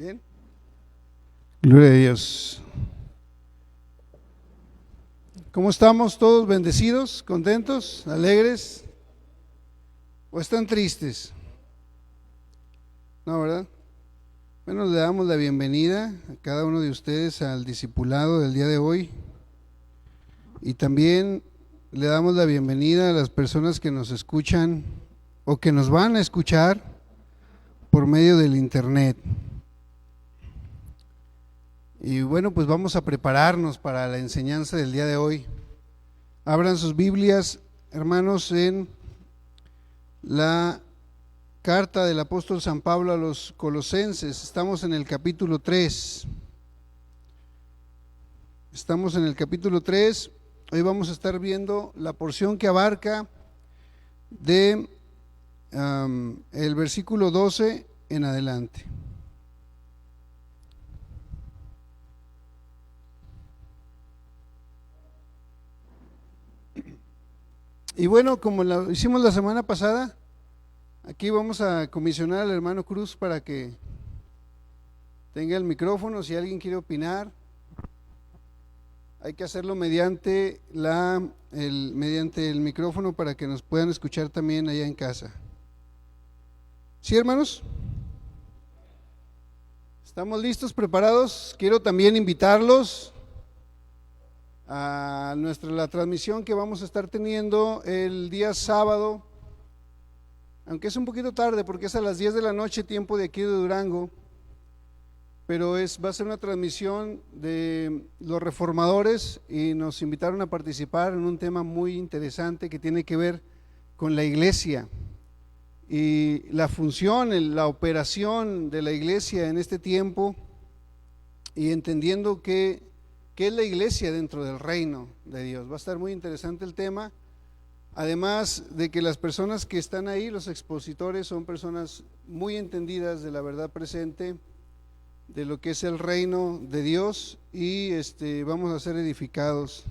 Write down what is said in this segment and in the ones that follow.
Bien. Gloria a Dios. ¿Cómo estamos todos? ¿Bendecidos? ¿Contentos? ¿Alegres? ¿O están tristes? No, ¿verdad? Bueno, le damos la bienvenida a cada uno de ustedes al discipulado del día de hoy. Y también le damos la bienvenida a las personas que nos escuchan o que nos van a escuchar por medio del internet. Y bueno, pues vamos a prepararnos para la enseñanza del día de hoy. Abran sus Biblias, hermanos, en la carta del apóstol San Pablo a los Colosenses. Estamos en el capítulo 3. Estamos en el capítulo 3. Hoy vamos a estar viendo la porción que abarca de el versículo 12 en adelante. Y bueno, como lo hicimos la semana pasada, aquí vamos a comisionar al hermano Cruz para que tenga el micrófono. Si alguien quiere opinar, hay que hacerlo mediante el micrófono para que nos puedan escuchar también allá en casa. ¿Sí, hermanos? ¿Estamos listos, preparados? Quiero también invitarlos a la transmisión que vamos a estar teniendo el día sábado, aunque es un poquito tarde porque es a las 10 de la noche, tiempo de aquí de Durango, pero va a ser una transmisión de los reformadores y nos invitaron a participar en un tema muy interesante que tiene que ver con la iglesia y la función, la operación de la iglesia en este tiempo, y entendiendo qué es la iglesia dentro del reino de Dios. Va a estar muy interesante el tema, además de que las personas que están ahí, los expositores, son personas muy entendidas de la verdad presente, de lo que es el reino de Dios, y vamos a ser edificados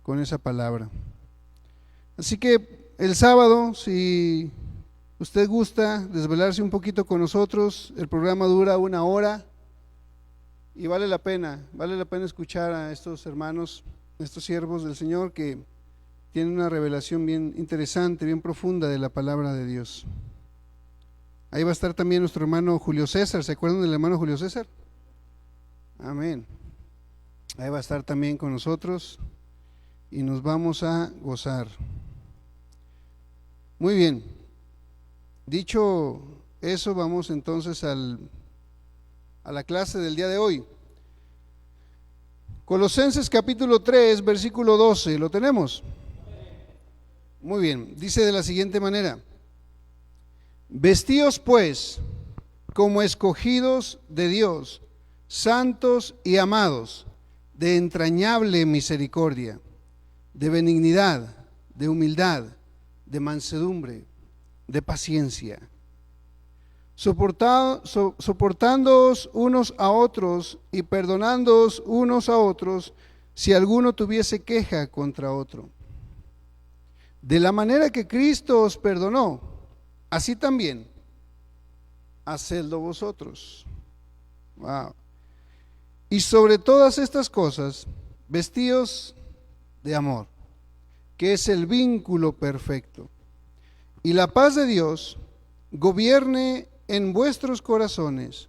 con esa palabra. Así que el sábado, si usted gusta desvelarse un poquito con nosotros, el programa dura 1 hora y vale la pena escuchar a estos hermanos, estos siervos del Señor que tienen una revelación bien interesante, bien profunda de la palabra de Dios. Ahí va a estar también nuestro hermano Julio César. ¿Se acuerdan del hermano Julio César? Amén. Ahí va a estar también con nosotros y nos vamos a gozar. Muy bien. Dicho eso, vamos entonces a la clase del día de hoy. Colosenses capítulo 3, versículo 12. ¿Lo tenemos? Muy bien. Dice de la siguiente manera: vestíos pues como escogidos de Dios, santos y amados, de entrañable misericordia, de benignidad, de humildad, de mansedumbre, de paciencia, soportándoos unos a otros y perdonándoos unos a otros si alguno tuviese queja contra otro. De la manera que Cristo os perdonó, así también hacedlo vosotros. Wow. Y sobre todas estas cosas, vestíos de amor, que es el vínculo perfecto. Y la paz de Dios gobierne en vuestros corazones,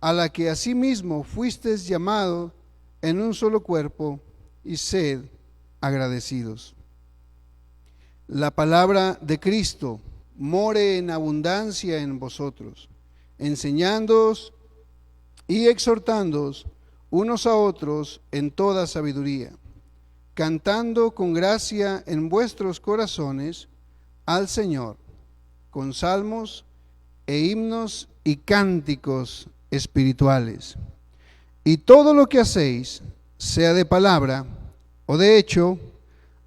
a la que asimismo fuisteis llamados en un solo cuerpo, y sed agradecidos. La palabra de Cristo more en abundancia en vosotros, enseñándoos y exhortándoos unos a otros en toda sabiduría, cantando con gracia en vuestros corazones al Señor, con salmos e himnos y cánticos espirituales. Y todo lo que hacéis, sea de palabra o de hecho,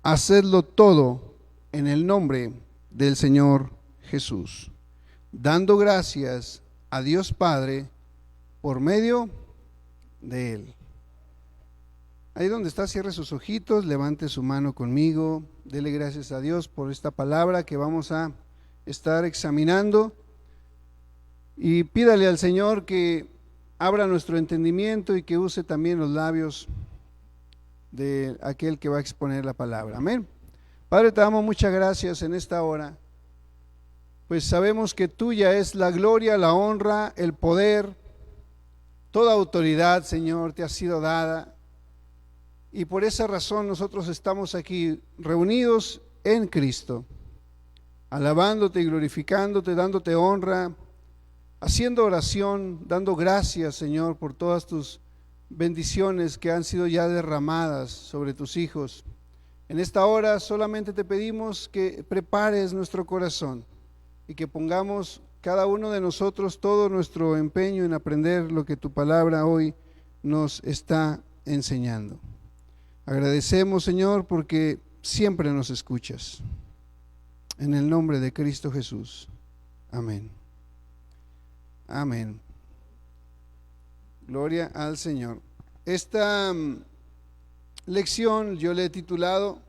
hacedlo todo en el nombre del Señor Jesús, dando gracias a Dios Padre por medio de Él. Ahí donde está, cierre sus ojitos, levante su mano conmigo, dele gracias a Dios por esta palabra que vamos a estar examinando, y pídale al Señor que abra nuestro entendimiento y que use también los labios de aquel que va a exponer la palabra. Amén. Padre, te damos muchas gracias en esta hora, pues sabemos que tuya es la gloria, la honra, el poder, toda autoridad, Señor, te ha sido dada. Y por esa razón nosotros estamos aquí reunidos en Cristo, alabándote y glorificándote, dándote honra, haciendo oración, dando gracias, Señor, por todas tus bendiciones que han sido ya derramadas sobre tus hijos. En esta hora solamente te pedimos que prepares nuestro corazón y que pongamos cada uno de nosotros todo nuestro empeño en aprender lo que tu palabra hoy nos está enseñando. Agradecemos, Señor, porque siempre nos escuchas. En el nombre de Cristo Jesús. Amén. Amén. Gloria al Señor. Esta lección yo le he titulado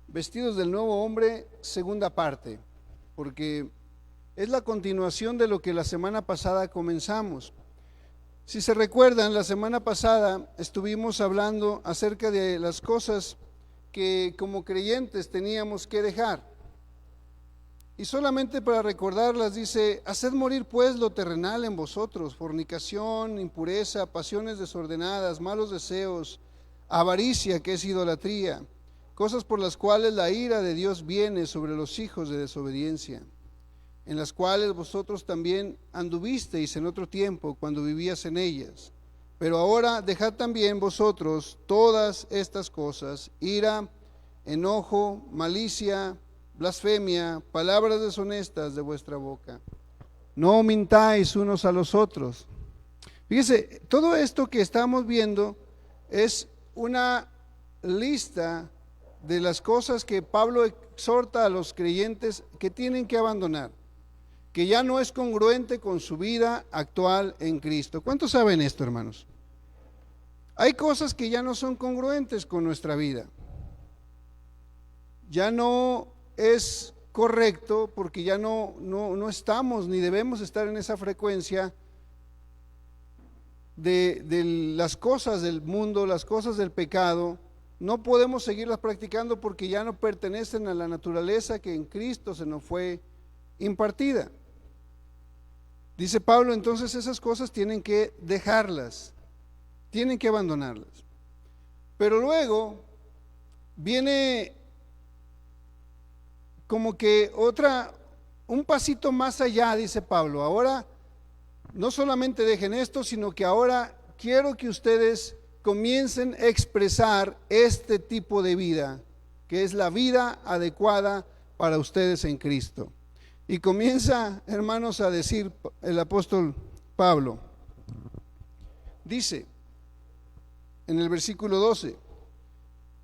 Vestidos del Nuevo Hombre, segunda parte, porque es la continuación de lo que la semana pasada comenzamos. Si se recuerdan, la semana pasada estuvimos hablando acerca de las cosas que como creyentes teníamos que dejar. Y solamente para recordarlas dice: haced morir pues lo terrenal en vosotros, fornicación, impureza, pasiones desordenadas, malos deseos, avaricia, que es idolatría, cosas por las cuales la ira de Dios viene sobre los hijos de desobediencia, en las cuales vosotros también anduvisteis en otro tiempo cuando vivías en ellas. Pero ahora dejad también vosotros todas estas cosas: ira, enojo, malicia, blasfemia, palabras deshonestas de vuestra boca. No mintáis unos a los otros. Fíjese, todo esto que estamos viendo es una lista de las cosas que Pablo exhorta a los creyentes que tienen que abandonar, que ya no es congruente con su vida actual en Cristo. ¿Cuántos saben esto, hermanos? Hay cosas que ya no son congruentes con nuestra vida. Ya no es correcto porque ya no estamos ni debemos estar en esa frecuencia de las cosas del mundo, las cosas del pecado. No podemos seguirlas practicando porque ya no pertenecen a la naturaleza que en Cristo se nos fue impartida. Dice Pablo, entonces esas cosas tienen que dejarlas, tienen que abandonarlas. Pero luego viene como que un pasito más allá, dice Pablo. Ahora no solamente dejen esto, sino que ahora quiero que ustedes comiencen a expresar este tipo de vida, que es la vida adecuada para ustedes en Cristo. Y comienza, hermanos, a decir el apóstol Pablo. Dice en el versículo 12: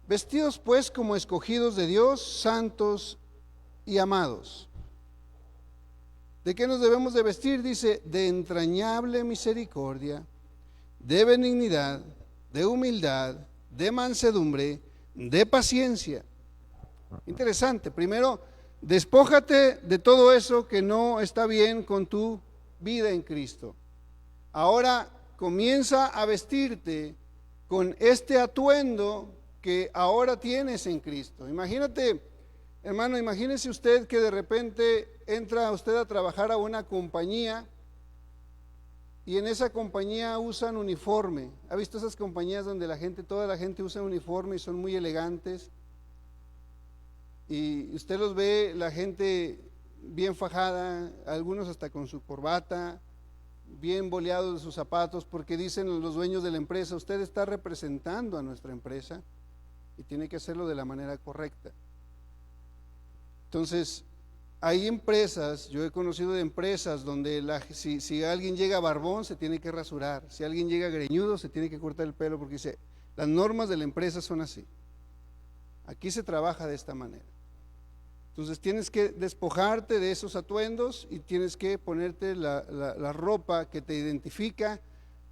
vestidos pues como escogidos de Dios, santos y amados. ¿De qué nos debemos de vestir? Dice: de entrañable misericordia, de benignidad, de humildad, de mansedumbre, de paciencia. Interesante. Primero, despójate de todo eso que no está bien con tu vida en Cristo. Ahora comienza a vestirte con este atuendo que ahora tienes en Cristo. Imagínate, hermano, imagínese usted que de repente entra usted a trabajar a una compañía y en esa compañía usan uniforme. ¿Ha visto esas compañías donde toda la gente usa uniforme y son muy elegantes? Y usted los ve, la gente bien fajada, algunos hasta con su corbata, bien boleados de sus zapatos, porque dicen los dueños de la empresa: usted está representando a nuestra empresa y tiene que hacerlo de la manera correcta. Entonces, hay empresas, yo he conocido de empresas donde si alguien llega barbón se tiene que rasurar, si alguien llega greñudo se tiene que cortar el pelo, porque dice, las normas de la empresa son así. Aquí se trabaja de esta manera. Entonces tienes que despojarte de esos atuendos y tienes que ponerte la ropa que te identifica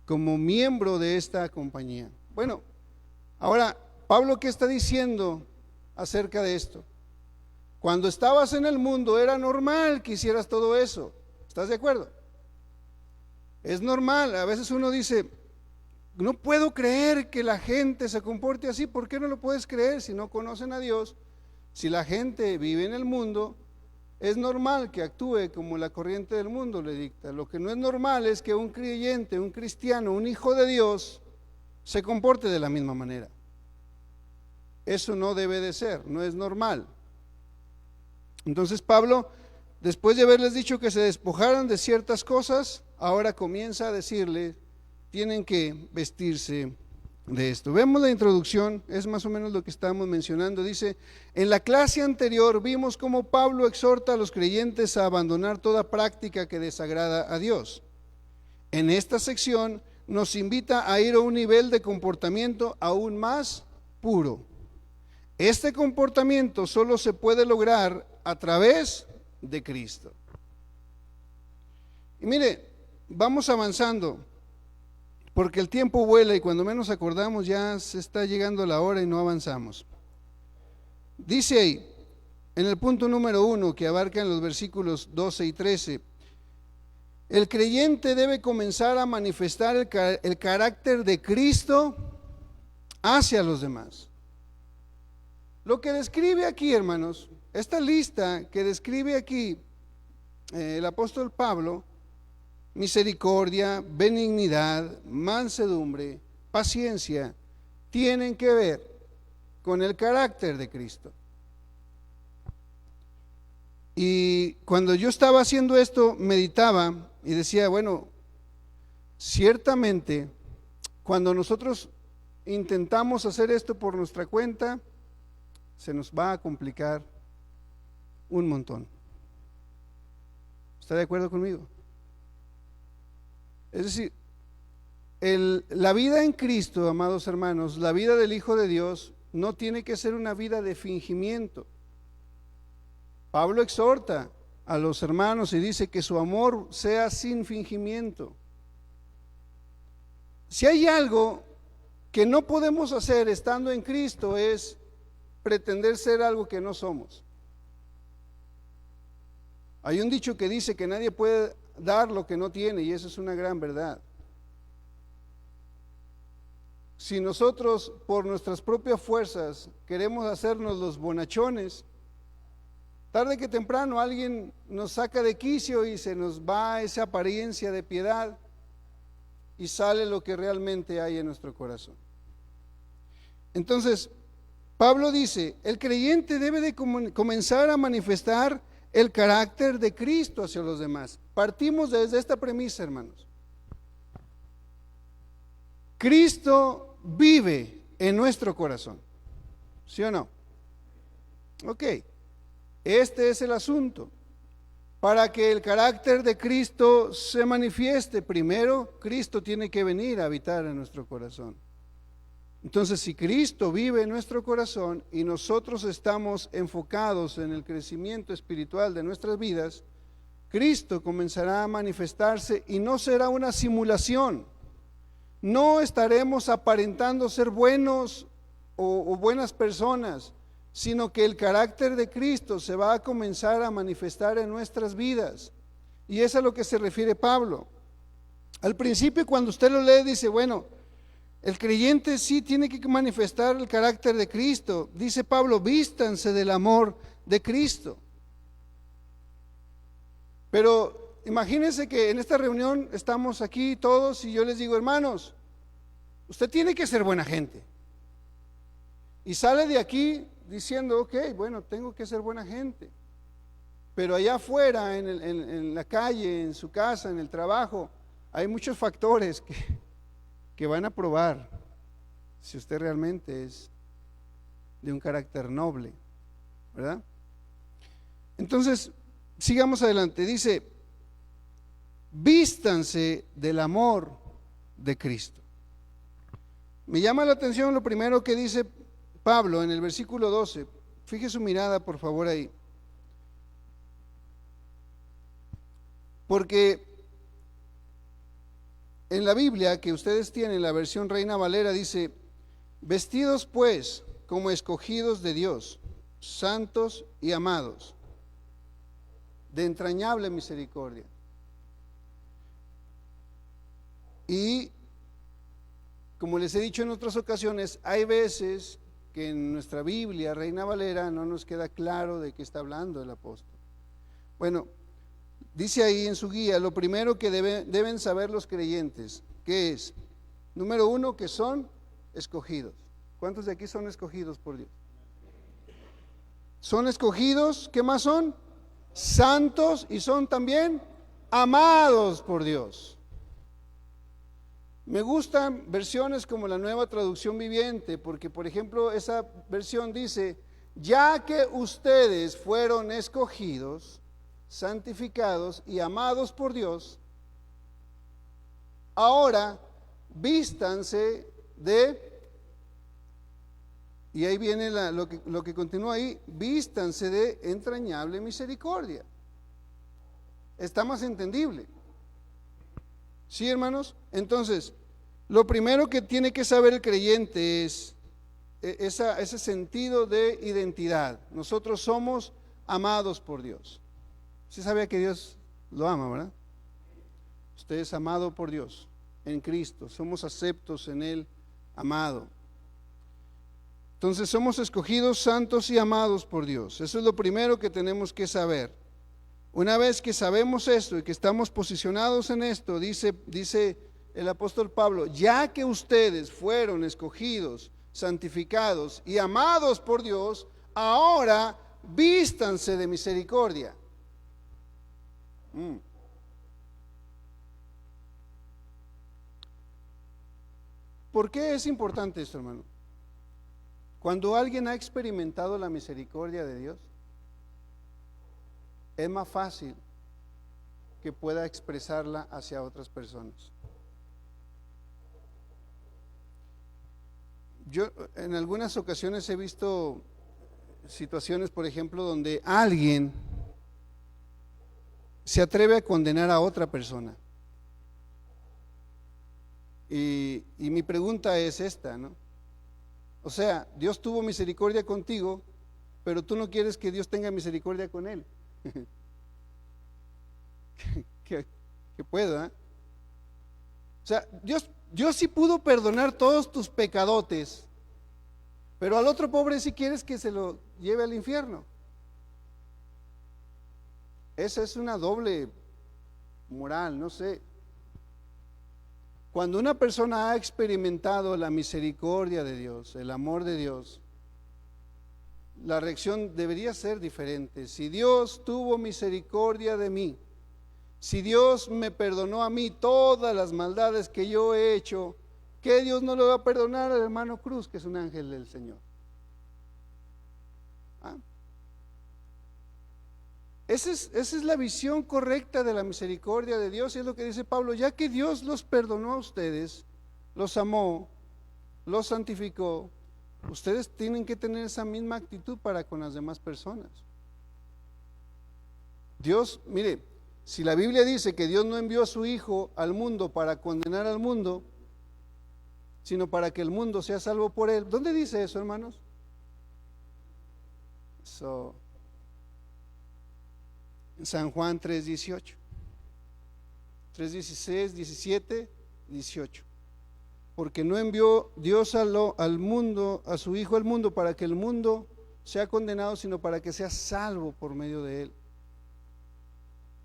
como miembro de esta compañía. Bueno, ahora, Pablo, ¿qué está diciendo acerca de esto? Cuando estabas en el mundo era normal que hicieras todo eso. ¿Estás de acuerdo? Es normal, a veces uno dice, no puedo creer que la gente se comporte así. ¿Por qué no lo puedes creer si no conocen a Dios? Si la gente vive en el mundo, es normal que actúe como la corriente del mundo le dicta. Lo que no es normal es que un creyente, un cristiano, un hijo de Dios se comporte de la misma manera. Eso no debe de ser, no es normal. Entonces Pablo, después de haberles dicho que se despojaran de ciertas cosas, ahora comienza a decirles, tienen que vestirse de esto. Vemos la introducción, es más o menos lo que estábamos mencionando. Dice, en la clase anterior vimos cómo Pablo exhorta a los creyentes a abandonar toda práctica que desagrada a Dios. En esta sección nos invita a ir a un nivel de comportamiento aún más puro. Este comportamiento solo se puede lograr a través de Cristo. Y mire, vamos avanzando, porque el tiempo vuela y cuando menos acordamos ya se está llegando la hora y no avanzamos. Dice ahí, en el punto número 1, que abarcan los versículos 12 y 13, el creyente debe comenzar a manifestar el carácter de Cristo hacia los demás. Lo que describe aquí, hermanos, esta lista que describe aquí el apóstol Pablo, misericordia, benignidad, mansedumbre, paciencia, tienen que ver con el carácter de Cristo. Y cuando yo estaba haciendo esto, meditaba y decía, bueno, ciertamente, cuando nosotros intentamos hacer esto por nuestra cuenta, se nos va a complicar un montón. ¿Está de acuerdo conmigo? Es decir, la vida en Cristo, amados hermanos, la vida del Hijo de Dios, no tiene que ser una vida de fingimiento. Pablo exhorta a los hermanos y dice que su amor sea sin fingimiento. Si hay algo que no podemos hacer estando en Cristo es pretender ser algo que no somos. Hay un dicho que dice que nadie puede dar lo que no tiene, y eso es una gran verdad. Si nosotros por nuestras propias fuerzas queremos hacernos los bonachones, tarde que temprano alguien nos saca de quicio y se nos va esa apariencia de piedad y sale lo que realmente hay en nuestro corazón. Entonces, Pablo dice, el creyente debe de comenzar a manifestar el carácter de Cristo hacia los demás. Partimos desde esta premisa, hermanos. Cristo vive en nuestro corazón, ¿sí o no? Ok, este es el asunto. Para que el carácter de Cristo se manifieste, primero Cristo tiene que venir a habitar en nuestro corazón. Entonces, si Cristo vive en nuestro corazón y nosotros estamos enfocados en el crecimiento espiritual de nuestras vidas, Cristo comenzará a manifestarse y no será una simulación. No estaremos aparentando ser buenos o buenas personas, sino que el carácter de Cristo se va a comenzar a manifestar en nuestras vidas. Y es a lo que se refiere Pablo. Al principio, cuando usted lo lee, dice, bueno, el creyente sí tiene que manifestar el carácter de Cristo. Dice Pablo, vístanse del amor de Cristo. Pero imagínense que en esta reunión estamos aquí todos y yo les digo, hermanos, usted tiene que ser buena gente. Y sale de aquí diciendo, ok, bueno, tengo que ser buena gente. Pero allá afuera, en la calle, en su casa, en el trabajo, hay muchos factores que van a probar si usted realmente es de un carácter noble, ¿verdad? Entonces, sigamos adelante. Dice, vístanse del amor de Cristo. Me llama la atención lo primero que dice Pablo en el versículo 12. Fije su mirada, por favor, ahí. Porque en la Biblia que ustedes tienen, la versión Reina Valera, dice, vestidos pues como escogidos de Dios, santos y amados, de entrañable misericordia. Y como les he dicho en otras ocasiones, hay veces que en nuestra Biblia, Reina Valera, no nos queda claro de qué está hablando el apóstol. Bueno, dice ahí en su guía, lo primero que deben saber los creyentes, ¿qué es? Número uno, que son escogidos. ¿Cuántos de aquí son escogidos por Dios? Son escogidos, ¿qué más son? Santos, y son también amados por Dios. Me gustan versiones como la Nueva Traducción Viviente, porque por ejemplo esa versión dice, ya que ustedes fueron escogidos, santificados y amados por Dios, ahora vístanse de, y ahí viene lo que continúa ahí, vístanse de entrañable misericordia. Está más entendible. ¿Sí, hermanos? Entonces, lo primero que tiene que saber el creyente es ese sentido de identidad. Nosotros somos amados por Dios. ¿Sí sabía que Dios lo ama, verdad? Usted es amado por Dios en Cristo. Somos aceptos en Él, amado. Entonces, somos escogidos, santos y amados por Dios. Eso es lo primero que tenemos que saber. Una vez que sabemos esto y que estamos posicionados en esto, dice el apóstol Pablo, ya que ustedes fueron escogidos, santificados y amados por Dios, ahora vístanse de misericordia. ¿Por qué es importante esto, hermano? Cuando alguien ha experimentado la misericordia de Dios, es más fácil que pueda expresarla hacia otras personas. Yo en algunas ocasiones he visto situaciones, por ejemplo, donde alguien se atreve a condenar a otra persona. Y mi pregunta es esta, ¿no? O sea, Dios tuvo misericordia contigo, pero tú no quieres que Dios tenga misericordia con él. que pueda. O sea, Dios sí pudo perdonar todos tus pecadotes, pero al otro pobre sí quieres que se lo lleve al infierno. Esa es una doble moral, no sé. Cuando una persona ha experimentado la misericordia de Dios, el amor de Dios, la reacción debería ser diferente. Si Dios tuvo misericordia de mí, si Dios me perdonó a mí todas las maldades que yo he hecho, ¿qué Dios no le va a perdonar al hermano Cruz, que es un ángel del Señor? ¿Ah? Esa es la visión correcta de la misericordia de Dios, y es lo que dice Pablo, ya que Dios los perdonó a ustedes, los amó, los santificó, ustedes tienen que tener esa misma actitud para con las demás personas. Dios, mire, si la Biblia dice que Dios no envió a su Hijo al mundo para condenar al mundo, sino para que el mundo sea salvo por él, ¿dónde dice eso, hermanos? En San Juan 3:18, 3:16, 17, 18. Porque no envió Dios al mundo, a su Hijo al mundo, para que el mundo sea condenado, sino para que sea salvo por medio de él.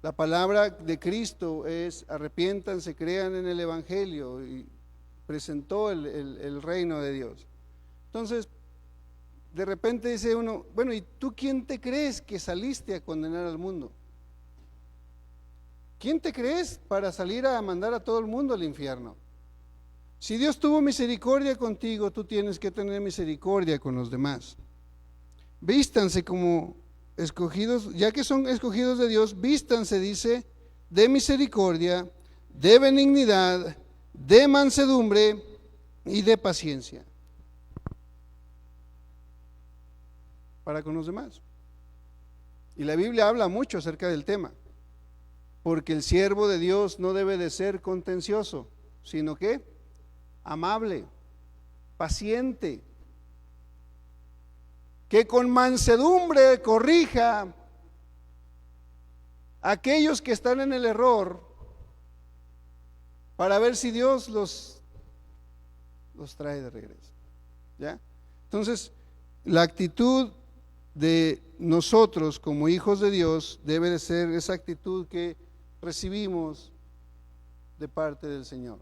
La palabra de Cristo es: arrepiéntanse, crean en el Evangelio, y presentó el reino de Dios. Entonces, de repente dice uno, bueno, ¿y tú quién te crees que saliste a condenar al mundo? ¿Quién te crees para salir a mandar a todo el mundo al infierno? Si Dios tuvo misericordia contigo, tú tienes que tener misericordia con los demás. Vístanse como escogidos, ya que son escogidos de Dios, vístanse, dice, de misericordia, de benignidad, de mansedumbre y de paciencia para con los demás. Y la Biblia habla mucho acerca del tema, porque el siervo de Dios no debe de ser contencioso, sino que amable, paciente, que con mansedumbre corrija a aquellos que están en el error, para ver si Dios los trae de regreso. ¿Ya? Entonces, la actitud de nosotros como hijos de Dios debe de ser esa actitud que recibimos de parte del Señor.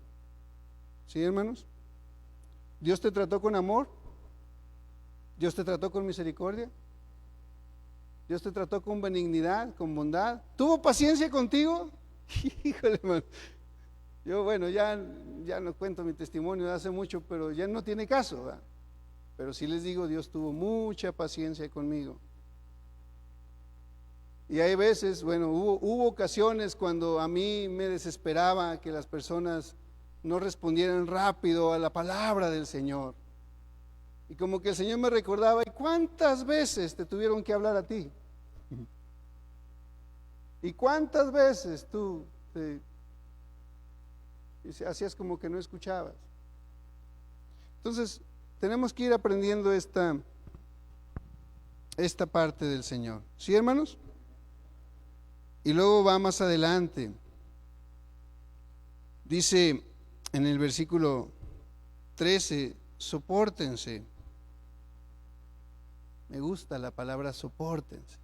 ¿Sí, hermanos? ¿Dios te trató con amor? ¿Dios te trató con misericordia? ¿Dios te trató con benignidad, con bondad? ¿Tuvo paciencia contigo? Híjole, hermano. Yo, bueno, ya no cuento mi testimonio de hace mucho, pero ya no tiene caso, ¿verdad? Pero sí les digo, Dios tuvo mucha paciencia conmigo. Y hay veces, bueno, hubo ocasiones cuando a mí me desesperaba que las personas no respondieran rápido a la palabra del Señor. Y como que el Señor me recordaba, ¿y cuántas veces te tuvieron que hablar a ti? ¿Y cuántas veces tú hacías como que no escuchabas? Entonces, tenemos que ir aprendiendo esta parte del Señor. ¿Sí, hermanos? Y luego va más adelante. Dice en el versículo 13, sopórtense. Me gusta la palabra sopórtense.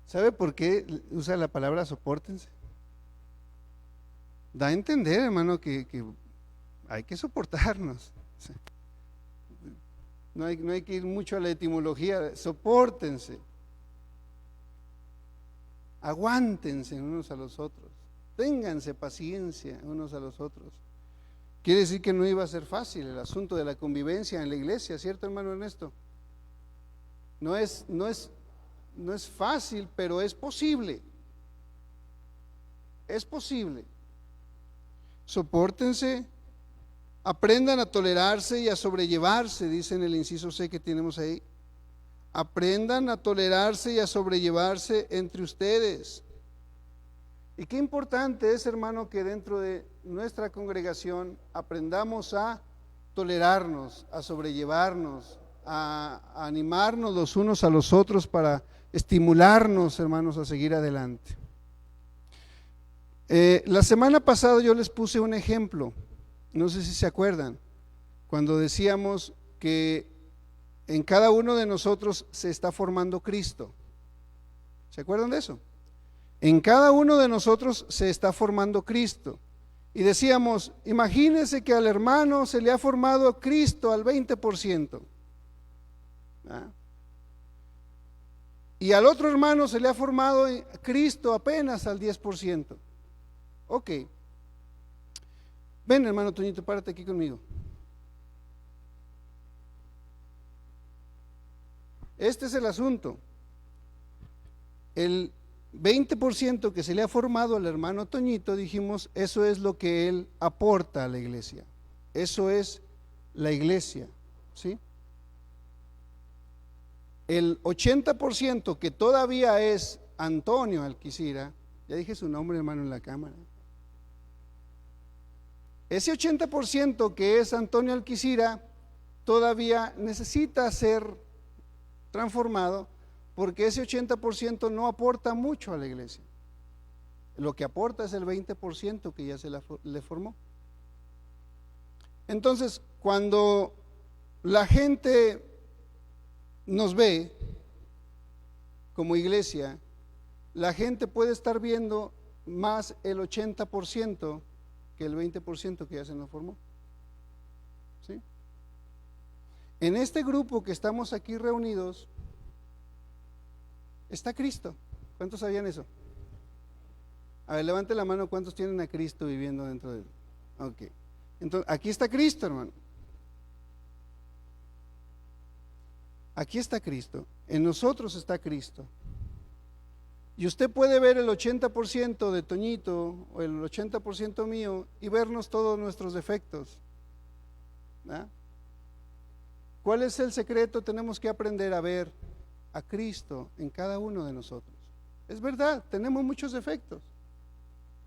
¿Sabe por qué usa la palabra sopórtense? Da a entender, hermano, que hay que soportarnos. No hay que ir mucho a la etimología. Sopórtense. Aguántense unos a los otros. Ténganse paciencia unos a los otros. Quiere decir que no iba a ser fácil el asunto de la convivencia en la iglesia, ¿cierto, hermano Ernesto? No es fácil, pero es posible. Es posible. Sopórtense, aprendan a tolerarse y a sobrellevarse, dice en el inciso C que tenemos ahí. Aprendan a tolerarse y a sobrellevarse entre ustedes. Y qué importante es, hermano, que dentro de nuestra congregación aprendamos a tolerarnos, a sobrellevarnos, a animarnos los unos a los otros para estimularnos, hermanos, a seguir adelante. La semana pasada yo les puse un ejemplo, no sé si se acuerdan, cuando decíamos que en cada uno de nosotros se está formando Cristo. ¿Se acuerdan de eso? En cada uno de nosotros se está formando Cristo. Y decíamos, imagínense que al hermano se le ha formado Cristo al 20%. ¿Ah? Y al otro hermano se le ha formado Cristo apenas al 10%. Ok. Ven, hermano Toñito, párate aquí conmigo. Este es el asunto. El 20% que se le ha formado al hermano Toñito, dijimos, eso es lo que él aporta a la iglesia. Eso es la iglesia, ¿sí? El 80% que todavía es Antonio Alquicira, ya dije su nombre, hermano, en la cámara. Ese 80% que es Antonio Alquicira todavía necesita ser transformado, porque ese 80% no aporta mucho a la iglesia. Lo que aporta es el 20% que ya se le formó. Entonces, cuando la gente nos ve como iglesia, la gente puede estar viendo más el 80% que el 20% que ya se nos formó. ¿Sí? En este grupo que estamos aquí reunidos está Cristo. ¿Cuántos sabían eso? A ver, levante la mano, ¿cuántos tienen a Cristo viviendo dentro de él? Ok. Entonces, aquí está Cristo, hermano. Aquí está Cristo. En nosotros está Cristo. Y usted puede ver el 80% de Toñito o el 80% mío y vernos todos nuestros defectos. ¿Ah? ¿Cuál es el secreto? Tenemos que aprender a ver a Cristo en cada uno de nosotros. Es verdad, tenemos muchos defectos,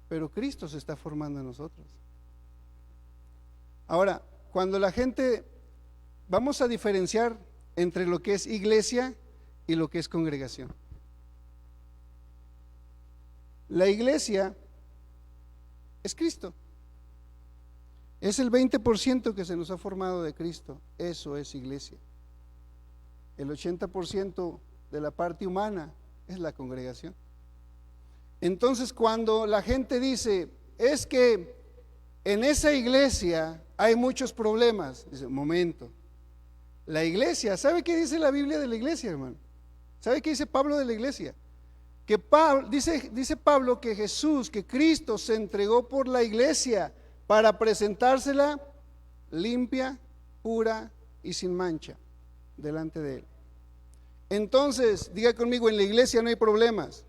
pero Cristo se está formando en nosotros. Ahora, cuando la gente, vamos a diferenciar entre lo que es iglesia y lo que es congregación. La iglesia es Cristo. Es el 20% que se nos ha formado de Cristo. Eso es iglesia. El 80% de la parte humana es la congregación. Entonces, cuando la gente dice, es que en esa iglesia hay muchos problemas, dice, momento, la iglesia, ¿sabe qué dice la Biblia de la iglesia, hermano? ¿Sabe qué dice Pablo de la iglesia? Que dice Pablo que Jesús, que Cristo se entregó por la iglesia para presentársela limpia, pura y sin mancha delante de Él. Entonces, diga conmigo, en la iglesia no hay problemas.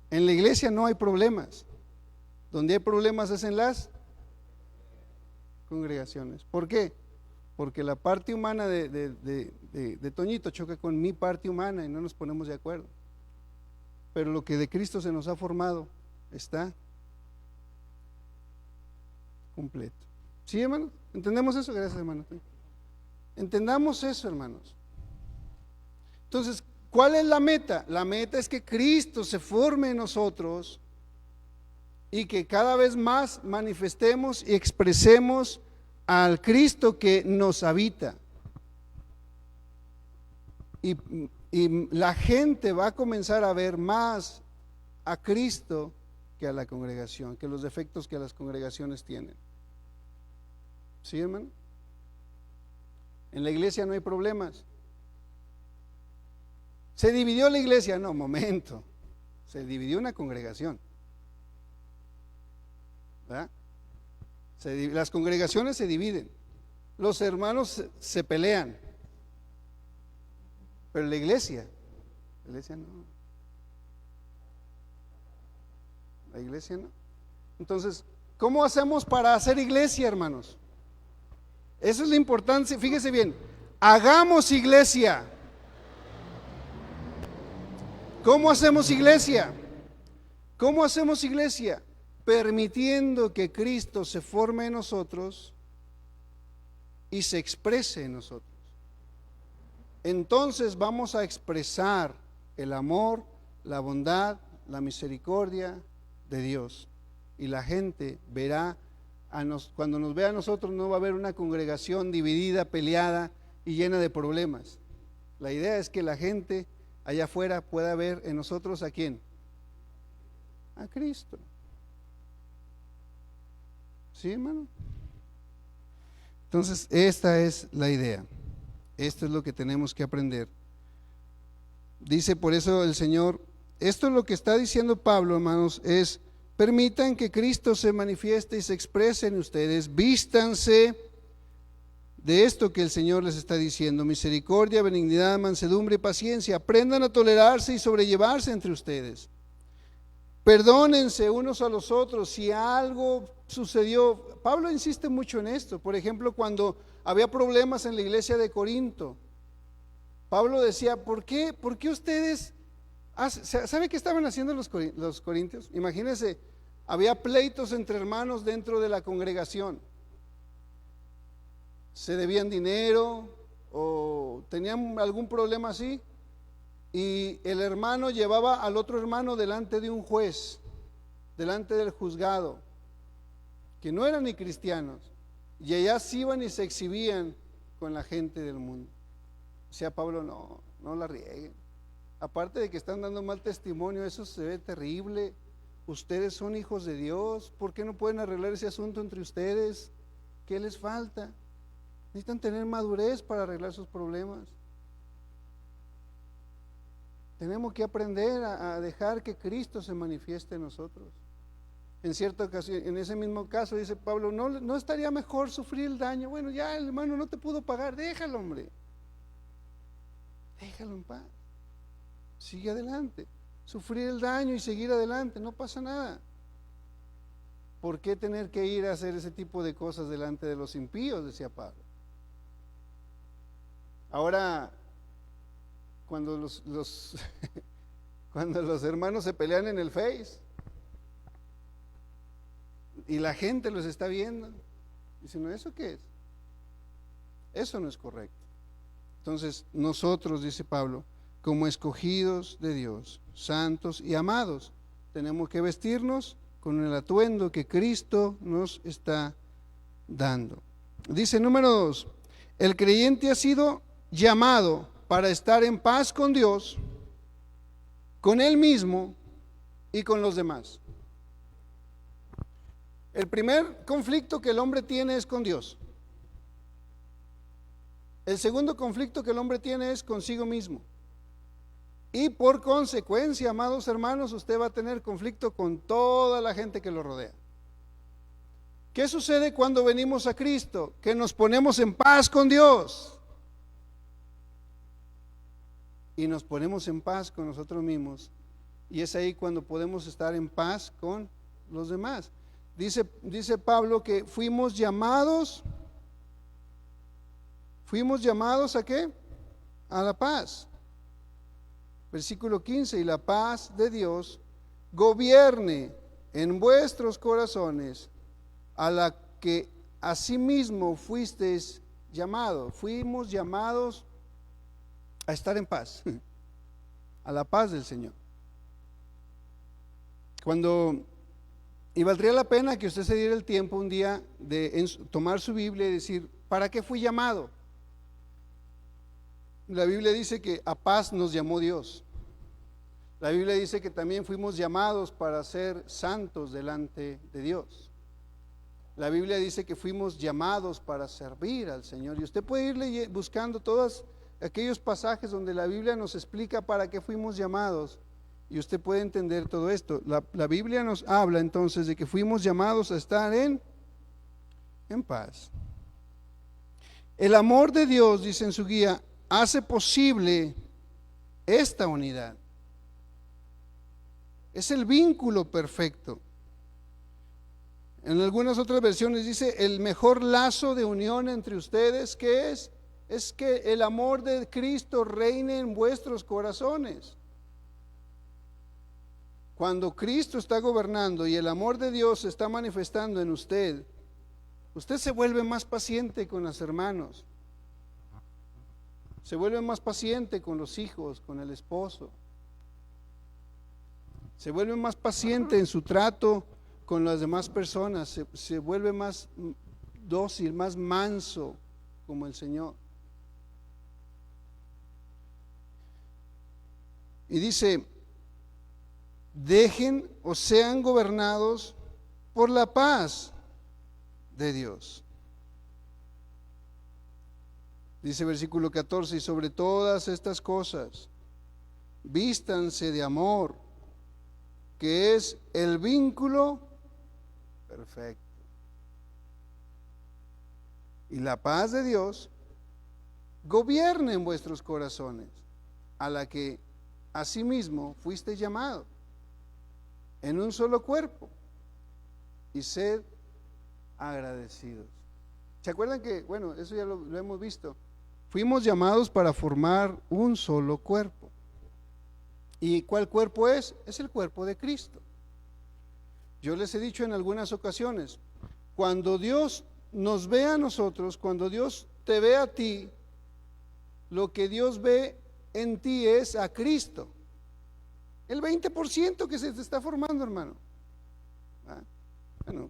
En la iglesia no hay problemas. Donde hay problemas es en las congregaciones. ¿Por qué? Porque la parte humana de Toñito choca con mi parte humana y no nos ponemos de acuerdo. Pero lo que de Cristo se nos ha formado está completo. ¿Sí, hermanos? ¿Entendemos eso? Gracias, hermano. Entendamos eso, hermanos. Entonces, ¿cuál es la meta? La meta es que Cristo se forme en nosotros y que cada vez más manifestemos y expresemos al Cristo que nos habita. Y la gente va a comenzar a ver más a Cristo que a la congregación, que los defectos que las congregaciones tienen. ¿Sí, hermano? En la iglesia no hay problemas. ¿Se dividió la iglesia? No, momento. Se dividió una congregación. ¿Verdad? Las congregaciones se dividen. Los hermanos se pelean. Pero la iglesia no. La iglesia no. Entonces, ¿cómo hacemos para hacer iglesia, hermanos? Eso es lo importante. Fíjese bien, hagamos iglesia. ¿Cómo hacemos iglesia? ¿Cómo hacemos iglesia? Permitiendo que Cristo se forme en nosotros y se exprese en nosotros. Entonces vamos a expresar el amor, la bondad, la misericordia de Dios. Y la gente verá, cuando nos vea a nosotros, no va a haber una congregación dividida, peleada y llena de problemas. La idea es que la gente allá afuera pueda ver en nosotros ¿a quién? A Cristo. ¿Sí, hermano? Entonces, esta es la idea. Esto es lo que tenemos que aprender. Dice por eso el Señor, esto es lo que está diciendo Pablo, hermanos, es: permitan que Cristo se manifieste y se exprese en ustedes, vístanse de esto que el Señor les está diciendo: misericordia, benignidad, mansedumbre y paciencia. Aprendan a tolerarse y sobrellevarse entre ustedes. Perdónense unos a los otros si algo sucedió. Pablo insiste mucho en esto. Por ejemplo, cuando había problemas en la iglesia de Corinto, Pablo decía, ¿por qué ustedes ¿sabe qué estaban haciendo los corintios? Imagínense, había pleitos entre hermanos dentro de la congregación. Se debían dinero o tenían algún problema así, y el hermano llevaba al otro hermano delante de un juez, delante del juzgado, que no eran ni cristianos, y allá se iban y se exhibían con la gente del mundo. O sea, Pablo, no la rieguen. Aparte de que están dando mal testimonio, eso se ve terrible. Ustedes son hijos de Dios. ¿Por qué no pueden arreglar ese asunto entre ustedes? ¿Qué les falta? Necesitan tener madurez para arreglar sus problemas. Tenemos que aprender a dejar que Cristo se manifieste en nosotros. En cierta ocasión, en ese mismo caso, dice Pablo, ¿no estaría mejor sufrir el daño? Bueno, ya el hermano no te pudo pagar, déjalo, hombre. Déjalo en paz. Sigue adelante. Sufrir el daño y seguir adelante, no pasa nada. ¿Por qué tener que ir a hacer ese tipo de cosas delante de los impíos? Decía Pablo. Ahora, cuando cuando los hermanos se pelean en el Face y la gente los está viendo, dicen, no, ¿eso qué es? Eso no es correcto. Entonces, nosotros, dice Pablo, como escogidos de Dios, santos y amados, tenemos que vestirnos con el atuendo que Cristo nos está dando. Dice número 2, el creyente ha sido llamado para estar en paz con Dios, con él mismo y con los demás. El primer conflicto que el hombre tiene es con Dios. El segundo conflicto que el hombre tiene es consigo mismo. Y por consecuencia, amados hermanos, usted va a tener conflicto con toda la gente que lo rodea. ¿Qué sucede cuando venimos a Cristo? Que nos ponemos en paz con Dios. Y nos ponemos en paz con nosotros mismos. Y es ahí cuando podemos estar en paz con los demás. Dice Pablo que fuimos llamados ¿a qué? A la paz. Versículo 15, y la paz de Dios gobierne en vuestros corazones, a la que asimismo fuisteis llamados. Fuimos llamados a estar en paz, a la paz del Señor. Y valdría la pena que usted se diera el tiempo un día de tomar su Biblia y decir, ¿para qué fui llamado? La Biblia dice que a paz nos llamó Dios. La Biblia dice que también fuimos llamados para ser santos delante de Dios. La Biblia dice que fuimos llamados para servir al Señor. Y usted puede irle buscando todos aquellos pasajes donde la Biblia nos explica para qué fuimos llamados. Y usted puede entender todo esto. La Biblia nos habla entonces de que fuimos llamados a estar en paz. El amor de Dios, dice en su guía, hace posible esta unidad. Es el vínculo perfecto. En algunas otras versiones dice el mejor lazo de unión entre ustedes, ¿qué es? Es que el amor de Cristo reine en vuestros corazones. Cuando Cristo está gobernando y el amor de Dios se está manifestando en usted, usted se vuelve más paciente con los hermanos, se vuelve más paciente con los hijos, con el esposo, se vuelve más paciente en su trato con las demás personas, se vuelve más dócil, más manso como el Señor. Y dice, dejen o sean gobernados por la paz de Dios. Dice versículo 14, y sobre todas estas cosas, vístanse de amor, que es el vínculo perfecto. Y la paz de Dios gobierne en vuestros corazones, a la que asimismo fuiste llamado en un solo cuerpo, y sed agradecidos. ¿Se acuerdan que, bueno, eso ya lo hemos visto? Fuimos llamados para formar un solo cuerpo. ¿Y cuál cuerpo es? Es el cuerpo de Cristo. Yo les he dicho en algunas ocasiones, cuando Dios nos ve a nosotros, cuando Dios te ve a ti, lo que Dios ve en ti es a Cristo. El 20% que se te está formando, hermano. Bueno,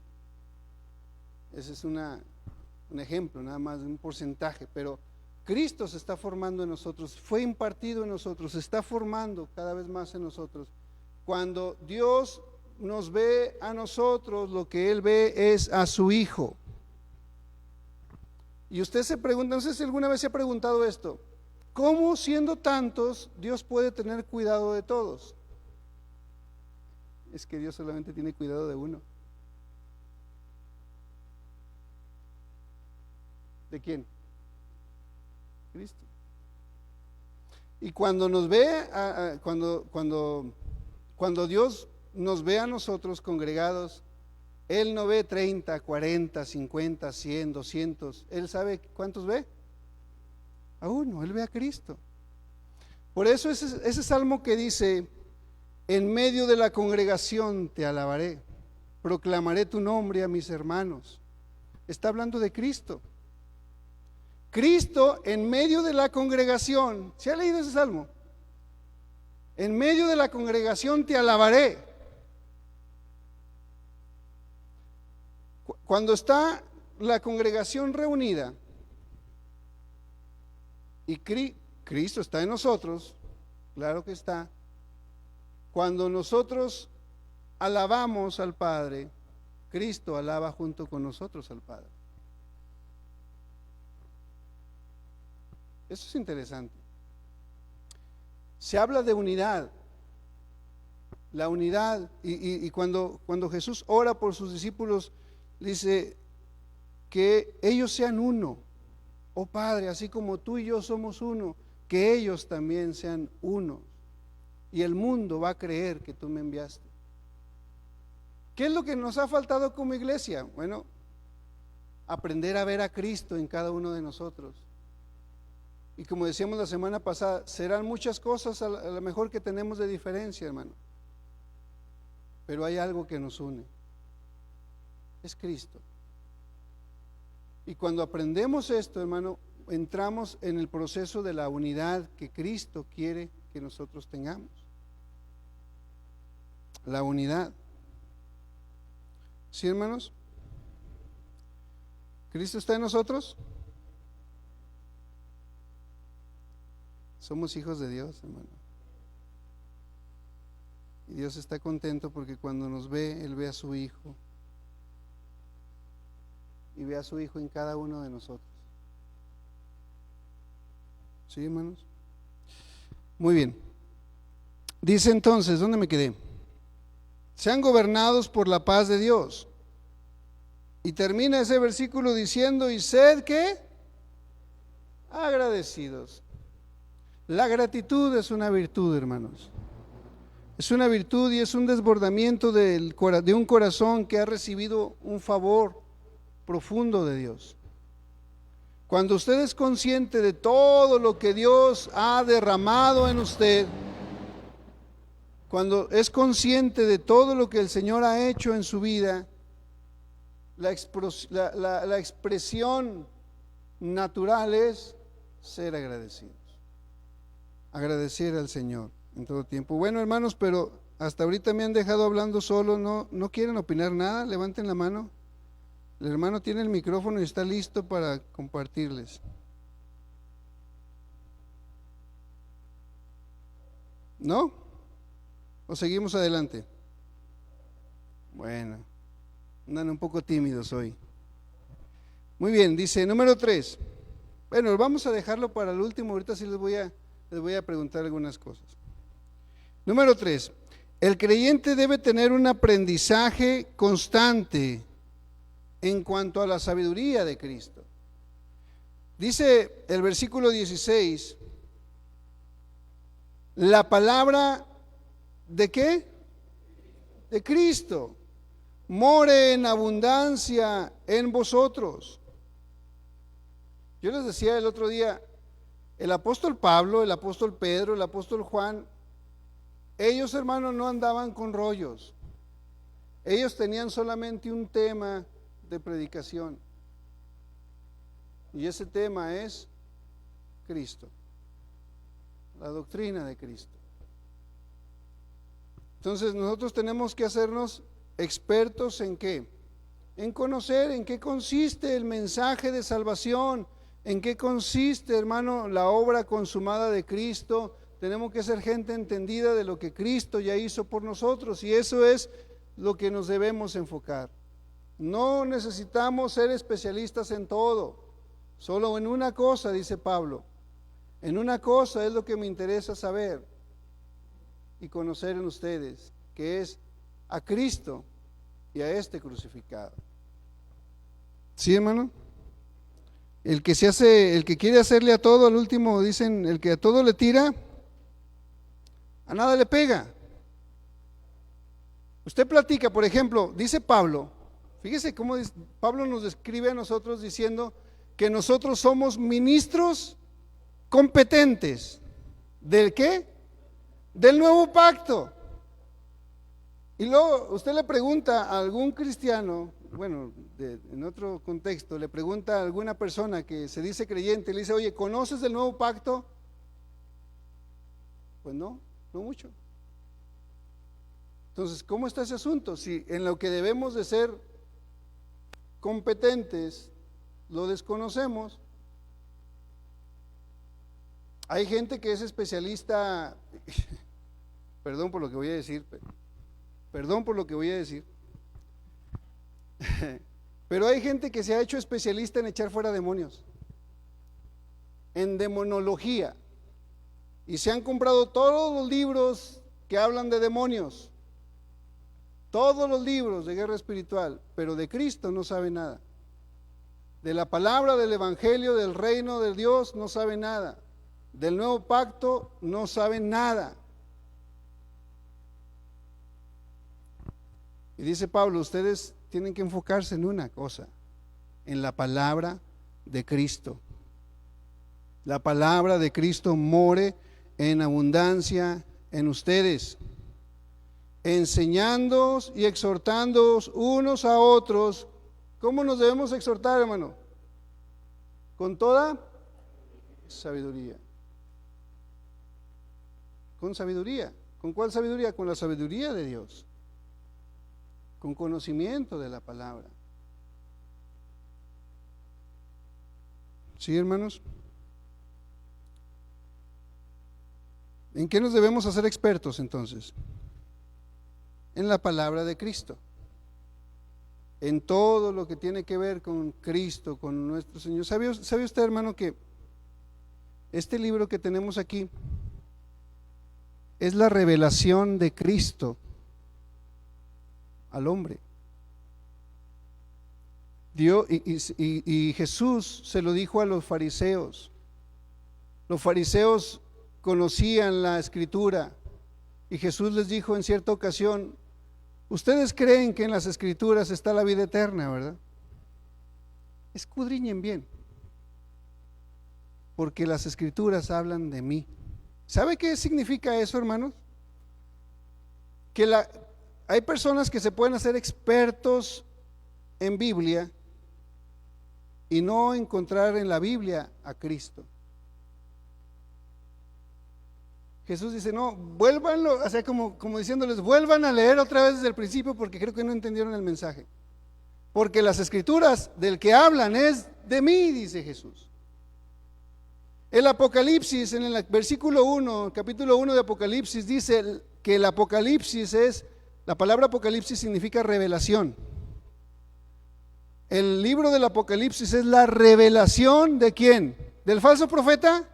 ese es un ejemplo, nada más de un porcentaje, pero Cristo se está formando en nosotros, fue impartido en nosotros, se está formando cada vez más en nosotros. Cuando Dios nos ve a nosotros, lo que Él ve es a su Hijo. Y usted se pregunta, no sé si alguna vez se ha preguntado esto, ¿cómo siendo tantos Dios puede tener cuidado de todos? Es que Dios solamente tiene cuidado de uno. ¿De quién? Cristo. Y cuando nos ve, cuando Dios nos ve a nosotros congregados, Él no ve 30, 40, 50, 100, 200. Él sabe cuántos ve. A uno, Él ve a Cristo. Por eso ese salmo que dice, en medio de la congregación te alabaré, proclamaré tu nombre a mis hermanos. Está hablando de Cristo. Cristo en medio de la congregación. ¿Se ha leído ese salmo? En medio de la congregación te alabaré. Cuando está la congregación reunida y Cristo está en nosotros, claro que está. Cuando nosotros alabamos al Padre, Cristo alaba junto con nosotros al Padre. Eso es interesante. Se habla de unidad. La unidad, y cuando Jesús ora por sus discípulos, dice que ellos sean uno. Oh Padre, así como tú y yo somos uno, que ellos también sean uno. Y el mundo va a creer que tú me enviaste. ¿Qué es lo que nos ha faltado como iglesia? Bueno, aprender a ver a Cristo en cada uno de nosotros. Y como decíamos la semana pasada, serán muchas cosas a lo mejor que tenemos de diferencia, hermano. Pero hay algo que nos une. Es Cristo. Y cuando aprendemos esto, hermano, entramos en el proceso de la unidad que Cristo quiere que nosotros tengamos. La unidad. ¿Sí, hermanos? ¿Cristo está en nosotros? Somos hijos de Dios, hermano. Y Dios está contento porque cuando nos ve, Él ve a su Hijo. Y ve a su Hijo en cada uno de nosotros. ¿Sí, hermanos? Muy bien. Dice entonces, ¿dónde me quedé? Sean gobernados por la paz de Dios. Y termina ese versículo diciendo, y sed, ¿qué? Agradecidos. La gratitud es una virtud, hermanos. Es una virtud y es un desbordamiento de un corazón que ha recibido un favor profundo de Dios. Cuando usted es consciente de todo lo que Dios ha derramado en usted, cuando es consciente de todo lo que el Señor ha hecho en su vida, la expresión natural es ser agradecidos. Agradecer al Señor en todo tiempo. Bueno, hermanos, pero hasta ahorita me han dejado hablando solo. ¿No quieren opinar nada? Levanten la mano. El hermano tiene el micrófono y está listo para compartirles. ¿No? ¿O seguimos adelante? Bueno, andan un poco tímidos hoy. Muy bien, dice número 3. Bueno, vamos a dejarlo para el último. Ahorita sí les voy a preguntar algunas cosas. Número 3. El creyente debe tener un aprendizaje constante en cuanto a la sabiduría de Cristo. Dice el versículo 16, la palabra ¿de qué? De Cristo more en abundancia en vosotros. Yo les decía el otro día, el apóstol Pablo, el apóstol Pedro, el apóstol Juan, ellos, hermanos, no andaban con rollos. Ellos tenían solamente un tema de predicación. Y ese tema es Cristo, la doctrina de Cristo. Entonces nosotros tenemos que hacernos expertos en qué, en conocer en qué consiste el mensaje de salvación, en qué consiste, hermano, la obra consumada de Cristo. Tenemos que ser gente entendida de lo que Cristo ya hizo por nosotros, y eso es lo que nos debemos enfocar. No necesitamos ser especialistas en todo, solo en una cosa, dice Pablo. En una cosa es lo que me interesa saber y conocer en ustedes, que es a Cristo y a este crucificado. ¿Sí, hermano? El que quiere hacerle a todo, al último dicen, el que a todo le tira, a nada le pega. Usted platica, por ejemplo, dice Pablo, fíjese cómo Pablo nos describe a nosotros diciendo que nosotros somos ministros competentes. ¿Del qué? Del nuevo pacto. Y luego usted le pregunta a algún cristiano, bueno, en otro contexto, le pregunta a alguna persona que se dice creyente, le dice, oye, ¿conoces el nuevo pacto? Pues no mucho. Entonces, ¿cómo está ese asunto? Si en lo que debemos de ser competentes lo desconocemos. Hay gente que es especialista, perdón por lo que voy a decir, pero hay gente que se ha hecho especialista en echar fuera demonios, en demonología, y se han comprado todos los libros que hablan de demonios, todos los libros de guerra espiritual, pero de Cristo no sabe nada. De la palabra, del evangelio, del reino de Dios no sabe nada. Del nuevo pacto no sabe nada. Y dice Pablo, ustedes tienen que enfocarse en una cosa, en la palabra de Cristo. La palabra de Cristo more en abundancia en ustedes, enseñándoos y exhortándoos unos a otros. ¿Cómo nos debemos exhortar, hermano? Con toda sabiduría. Con sabiduría. ¿Con cuál sabiduría? Con la sabiduría de Dios. Con conocimiento de la palabra. ¿Sí, hermanos? ¿En qué nos debemos hacer expertos entonces? En la palabra de Cristo, en todo lo que tiene que ver con Cristo, con nuestro Señor. ¿Sabe usted, hermano, que este libro que tenemos aquí es la revelación de Cristo al hombre? Dios, y Jesús se lo dijo a los fariseos. Los fariseos conocían la Escritura y Jesús les dijo en cierta ocasión: ustedes creen que en las Escrituras está la vida eterna, ¿verdad? Escudriñen bien, porque las Escrituras hablan de mí. ¿Sabe qué significa eso, hermanos? Que hay personas que se pueden hacer expertos en Biblia y no encontrar en la Biblia a Cristo. Jesús dice, no, vuélvanlo, o sea, como diciéndoles, vuelvan a leer otra vez desde el principio porque creo que no entendieron el mensaje. Porque las Escrituras del que hablan es de mí, dice Jesús. El Apocalipsis, en el versículo 1, capítulo 1 de Apocalipsis, dice que el Apocalipsis la palabra Apocalipsis significa revelación. El libro del Apocalipsis es la revelación ¿de quién? ¿Del falso profeta?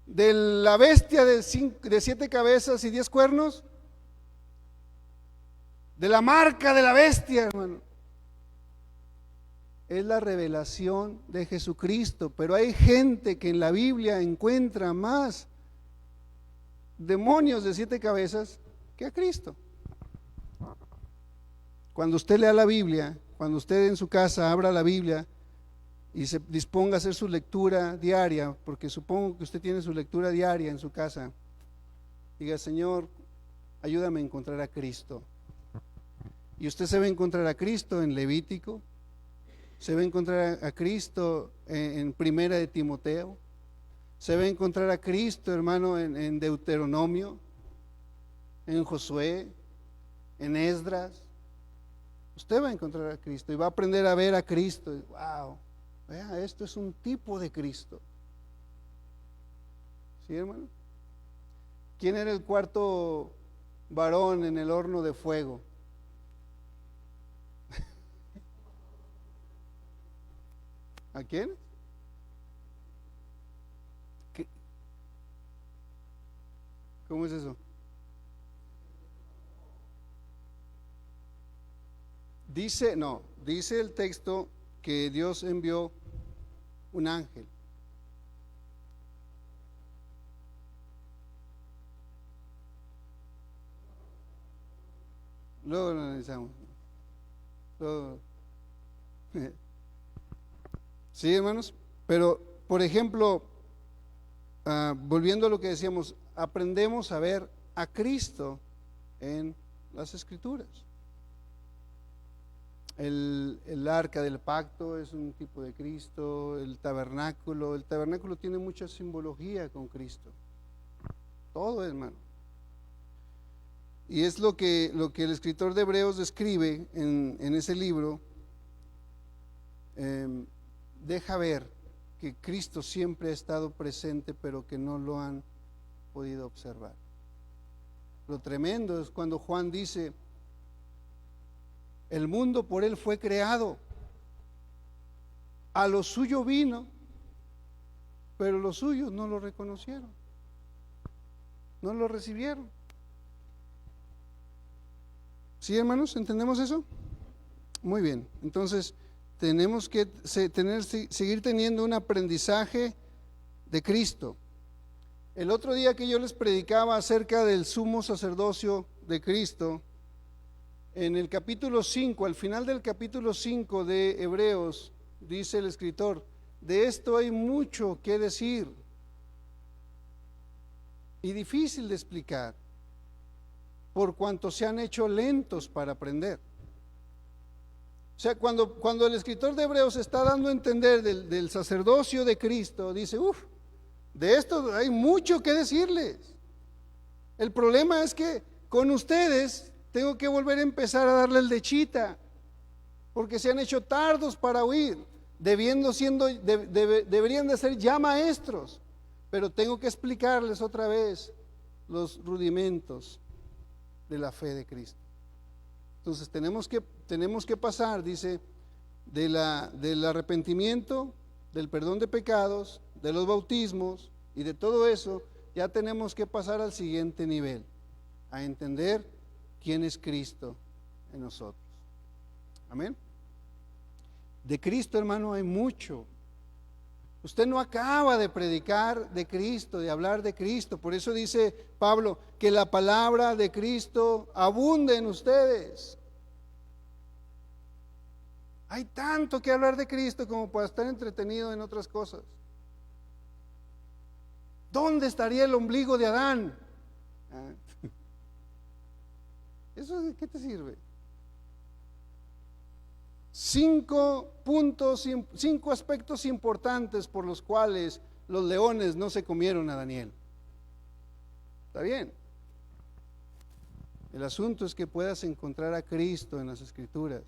¿De la bestia de 7 cabezas y 10 cuernos? ¿De la marca de la bestia, hermano? Es la revelación de Jesucristo, pero hay gente que en la Biblia encuentra más demonios de 7 cabezas que a Cristo. Cuando usted lea la Biblia, cuando usted en su casa abra la Biblia y se disponga a hacer su lectura diaria, porque supongo que usted tiene su lectura diaria en su casa, diga, Señor, ayúdame a encontrar a Cristo. Y usted se va a encontrar a Cristo en Levítico, se va a encontrar a Cristo en Primera de Timoteo, se va a encontrar a Cristo, hermano, en Deuteronomio, en Josué, en Esdras. Usted va a encontrar a Cristo y va a aprender a ver a Cristo. Y, wow, vea, esto es un tipo de Cristo. ¿Sí, hermano? ¿Quién era el cuarto varón en el horno de fuego? ¿A quién? ¿Cómo es eso? Dice el texto que Dios envió un ángel. Luego lo analizamos. Sí, hermanos, pero por ejemplo, volviendo a lo que decíamos, aprendemos a ver a Cristo en las Escrituras. El arca del pacto es un tipo de Cristo, el tabernáculo tiene mucha simbología con Cristo, todo, hermano. Y es lo que el escritor de Hebreos describe en ese libro. Deja ver que Cristo siempre ha estado presente, pero que no lo han podido observar. Lo tremendo es cuando Juan dice: el mundo por él fue creado, a lo suyo vino, pero los suyos no lo reconocieron, no lo recibieron. ¿Sí, hermanos? ¿Entendemos eso? Muy bien. Entonces tenemos que seguir teniendo un aprendizaje de Cristo. El otro día que yo les predicaba acerca del sumo sacerdocio de Cristo, en el capítulo 5, al final del capítulo 5 de Hebreos, dice el escritor: de esto hay mucho que decir y difícil de explicar, por cuanto se han hecho lentos para aprender. O sea, cuando el escritor de Hebreos está dando a entender del sacerdocio de Cristo, dice: de esto hay mucho que decirles. El problema es que con ustedes tengo que volver a empezar a darle el de chita, porque se han hecho tardos para oír, deberían de ser ya maestros, pero tengo que explicarles otra vez los rudimentos de la fe de Cristo. Entonces tenemos que pasar, dice, del arrepentimiento, del perdón de pecados, de los bautismos y de todo eso. Ya tenemos que pasar al siguiente nivel, a entender quién es Cristo en nosotros. Amén. De Cristo, hermano, hay mucho. Usted no acaba de predicar de Cristo, de hablar de Cristo. Por eso dice Pablo: que la palabra de Cristo abunde en ustedes. Hay tanto que hablar de Cristo como para estar entretenido en otras cosas. ¿Dónde estaría el ombligo de Adán? ¿Eso de qué te sirve? 5 aspectos importantes por los cuales los leones no se comieron a Daniel. ¿Está bien? El asunto es que puedas encontrar a Cristo en las Escrituras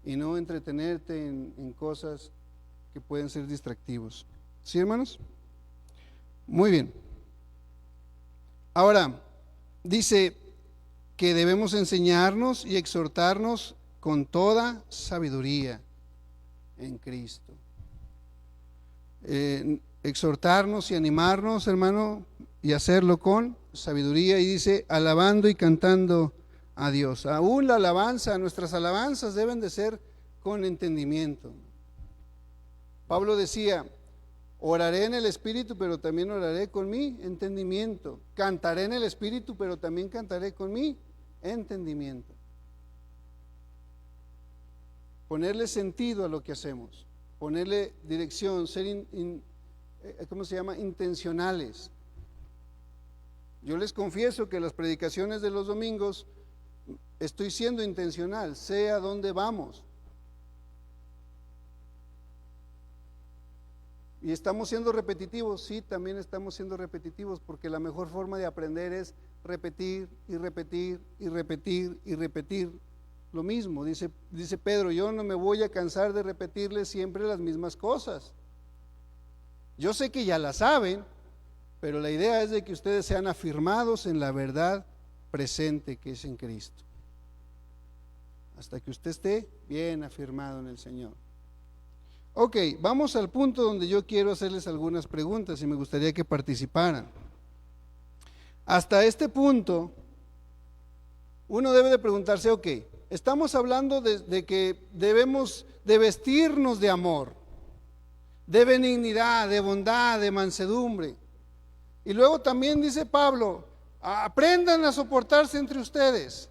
y no entretenerte en cosas que pueden ser distractivos. ¿Sí, hermanos? Muy bien. Ahora, dice que debemos enseñarnos y exhortarnos con toda sabiduría en Cristo. Exhortarnos y animarnos, hermano, y hacerlo con sabiduría. Y dice: alabando y cantando a Dios. Aún la alabanza, nuestras alabanzas deben de ser con entendimiento. Pablo decía: oraré en el Espíritu, pero también oraré con mi entendimiento. Cantaré en el Espíritu, pero también cantaré con mi entendimiento. Ponerle sentido a lo que hacemos, ponerle dirección, ser intencionales. Yo les confieso que las predicaciones de los domingos estoy siendo intencional, sé a dónde vamos. ¿Y estamos siendo repetitivos? Sí, también estamos siendo repetitivos, porque la mejor forma de aprender es repetir y repetir y repetir y repetir lo mismo. Dice Pedro: yo no me voy a cansar de repetirles siempre las mismas cosas. Yo sé que ya las saben, pero la idea es de que ustedes sean afirmados en la verdad presente que es en Cristo, hasta que usted esté bien afirmado en el Señor. Ok, vamos al punto donde yo quiero hacerles algunas preguntas y me gustaría que participaran. Hasta este punto, uno debe de preguntarse: ok, estamos hablando de que debemos de vestirnos de amor, de benignidad, de bondad, de mansedumbre. Y luego también dice Pablo: aprendan a soportarse entre ustedes.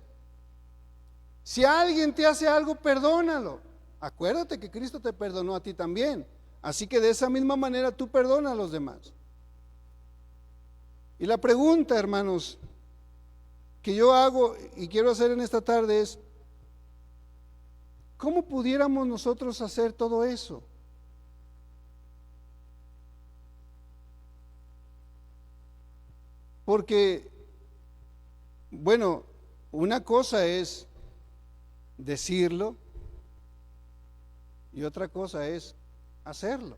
Si alguien te hace algo, perdónalo. Acuérdate que Cristo te perdonó a ti también. Así que de esa misma manera tú perdona a los demás. Y la pregunta, hermanos, que yo hago y quiero hacer en esta tarde es: ¿cómo pudiéramos nosotros hacer todo eso? Porque Bueno, una cosa es decirlo y otra cosa es hacerlo.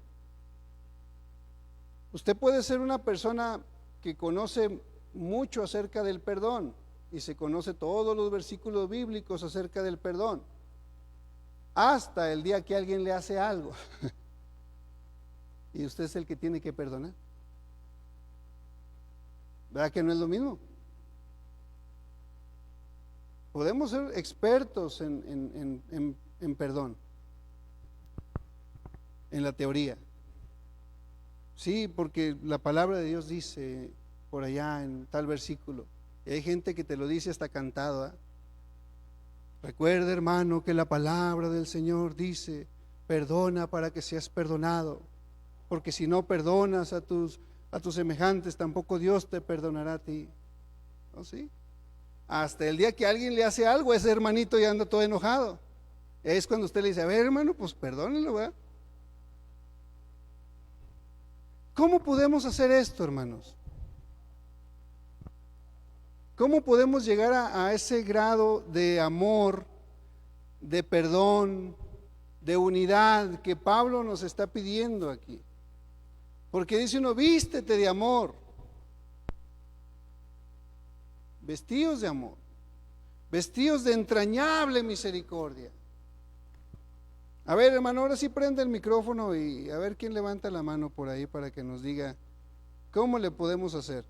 Usted puede ser una persona que conoce mucho acerca del perdón y se conoce todos los versículos bíblicos acerca del perdón, hasta el día que alguien le hace algo y usted es el que tiene que perdonar. ¿Verdad que no es lo mismo? Podemos ser expertos en perdón, en la teoría. Sí, porque la palabra de Dios dice por allá en tal versículo, y hay gente que te lo dice hasta cantado, ¿eh? Recuerda, hermano, que la palabra del Señor dice, perdona para que seas perdonado, porque si no perdonas a tus semejantes, tampoco Dios te perdonará a ti. ¿No? ¿Sí? Hasta el día que alguien le hace algo, ese hermanito ya anda todo enojado. Es cuando usted le dice, a ver, hermano, pues perdónenlo, ¿verdad? ¿Cómo podemos hacer esto, hermanos? ¿Cómo podemos llegar a ese grado de amor, de perdón, de unidad que Pablo nos está pidiendo aquí? Porque dice uno, vístete de amor, vestidos de amor, vestidos de entrañable misericordia. A ver, hermano, ahora sí prende el micrófono y a ver quién levanta la mano por ahí para que nos diga cómo le podemos hacer.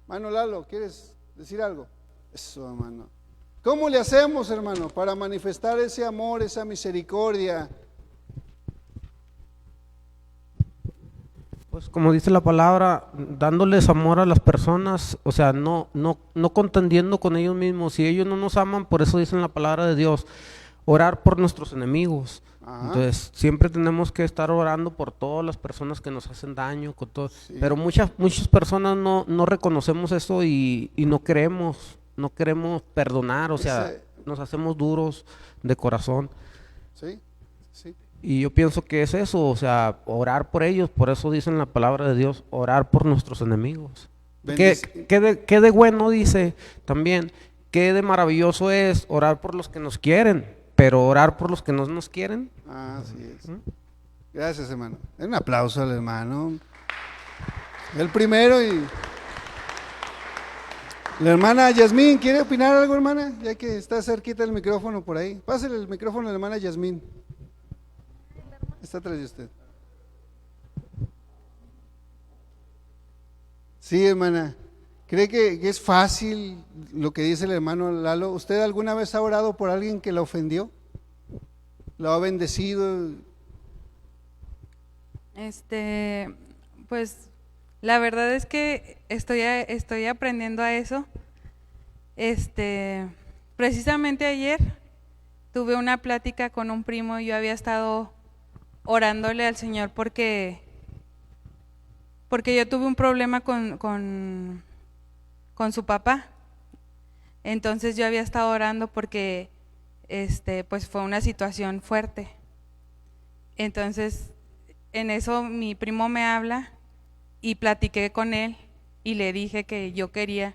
Mano Lalo, ¿quieres decir algo? Eso, hermano. ¿Cómo le hacemos, hermano, para manifestar ese amor, esa misericordia? Pues como dice la palabra, dándoles amor a las personas, o sea, no contendiendo con ellos mismos. Si ellos no nos aman, por eso dicen la palabra de Dios, orar por nuestros enemigos. Ajá. Entonces, siempre tenemos que estar orando por todas las personas que nos hacen daño, Sí. Pero muchas personas no reconocemos eso y no queremos perdonar, o sea, nos hacemos duros de corazón. Sí, sí. Y yo pienso que es eso, o sea, orar por ellos, por eso dicen la palabra de Dios, orar por nuestros enemigos. ¿Qué de bueno dice también? ¿Qué de maravilloso es orar por los que nos quieren, pero orar por los que no nos quieren? Así es. Gracias, hermano. Un aplauso al hermano. El primero y... La hermana Yasmín, ¿quiere opinar algo, hermana? Ya que está cerquita el micrófono por ahí. Pásale el micrófono a la hermana Yasmín. Está atrás de usted. Sí, hermana. ¿Cree que es fácil lo que dice el hermano Lalo? ¿Usted alguna vez ha orado por alguien que la ofendió? ¿Lo ha bendecido? Pues la verdad es que estoy aprendiendo a eso. Precisamente ayer tuve una plática con un primo y yo había estado orándole al Señor porque yo tuve un problema con su papá. Entonces yo había estado orando porque pues fue una situación fuerte. Entonces en eso mi primo me habla y platiqué con él y le dije que yo quería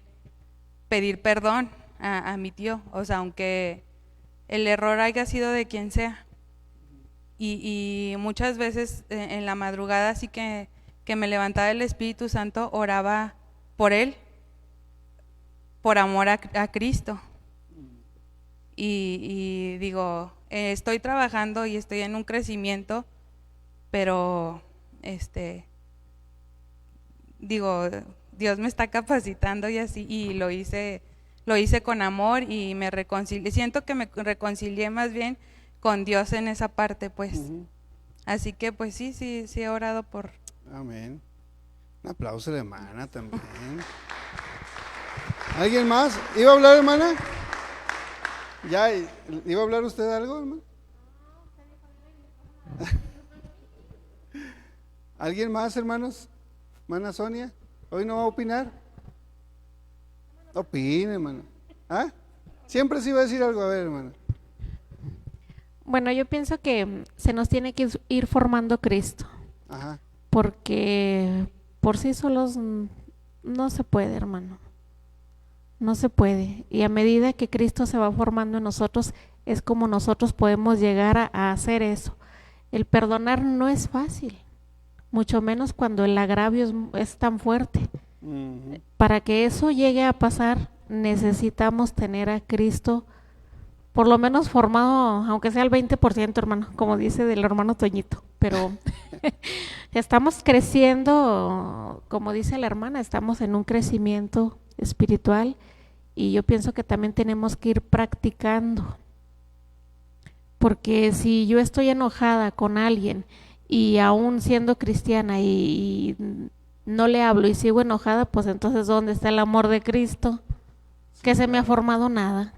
pedir perdón a mi tío, o sea, aunque el error haya sido de quien sea. Y muchas veces en la madrugada así que me levantaba el Espíritu Santo, oraba por él, por amor a Cristo. Y digo, estoy trabajando y estoy en un crecimiento, pero digo, Dios me está capacitando y así, y lo hice con amor y me reconcilié, siento que me reconcilié más bien con Dios en esa parte, pues. Así que pues sí he orado por... Amén. Un aplauso a la hermana también. ¿Alguien más? ¿Iba a hablar, hermana? ¿Ya iba a hablar usted algo, hermano? ¿Alguien más, hermanos? Hermana Sonia, ¿hoy no va a opinar? Opine, hermano. ¿Ah? Siempre se iba a decir algo, a ver, hermano. Bueno, yo pienso que se nos tiene que ir formando Cristo. Ajá. Porque por sí solos no se puede, hermano. No se puede. Y a medida que Cristo se va formando en nosotros, es como nosotros podemos llegar a hacer eso. El perdonar no es fácil, mucho menos cuando el agravio es tan fuerte. Para que eso llegue a pasar, necesitamos tener a Cristo por lo menos formado, aunque sea el 20%, hermano, como dice del hermano Toñito, pero estamos creciendo, como dice la hermana, estamos en un crecimiento espiritual y yo pienso que también tenemos que ir practicando, porque si yo estoy enojada con alguien y aún siendo cristiana y no le hablo y sigo enojada, pues entonces ¿dónde está el amor de Cristo? Que se me ha formado nada.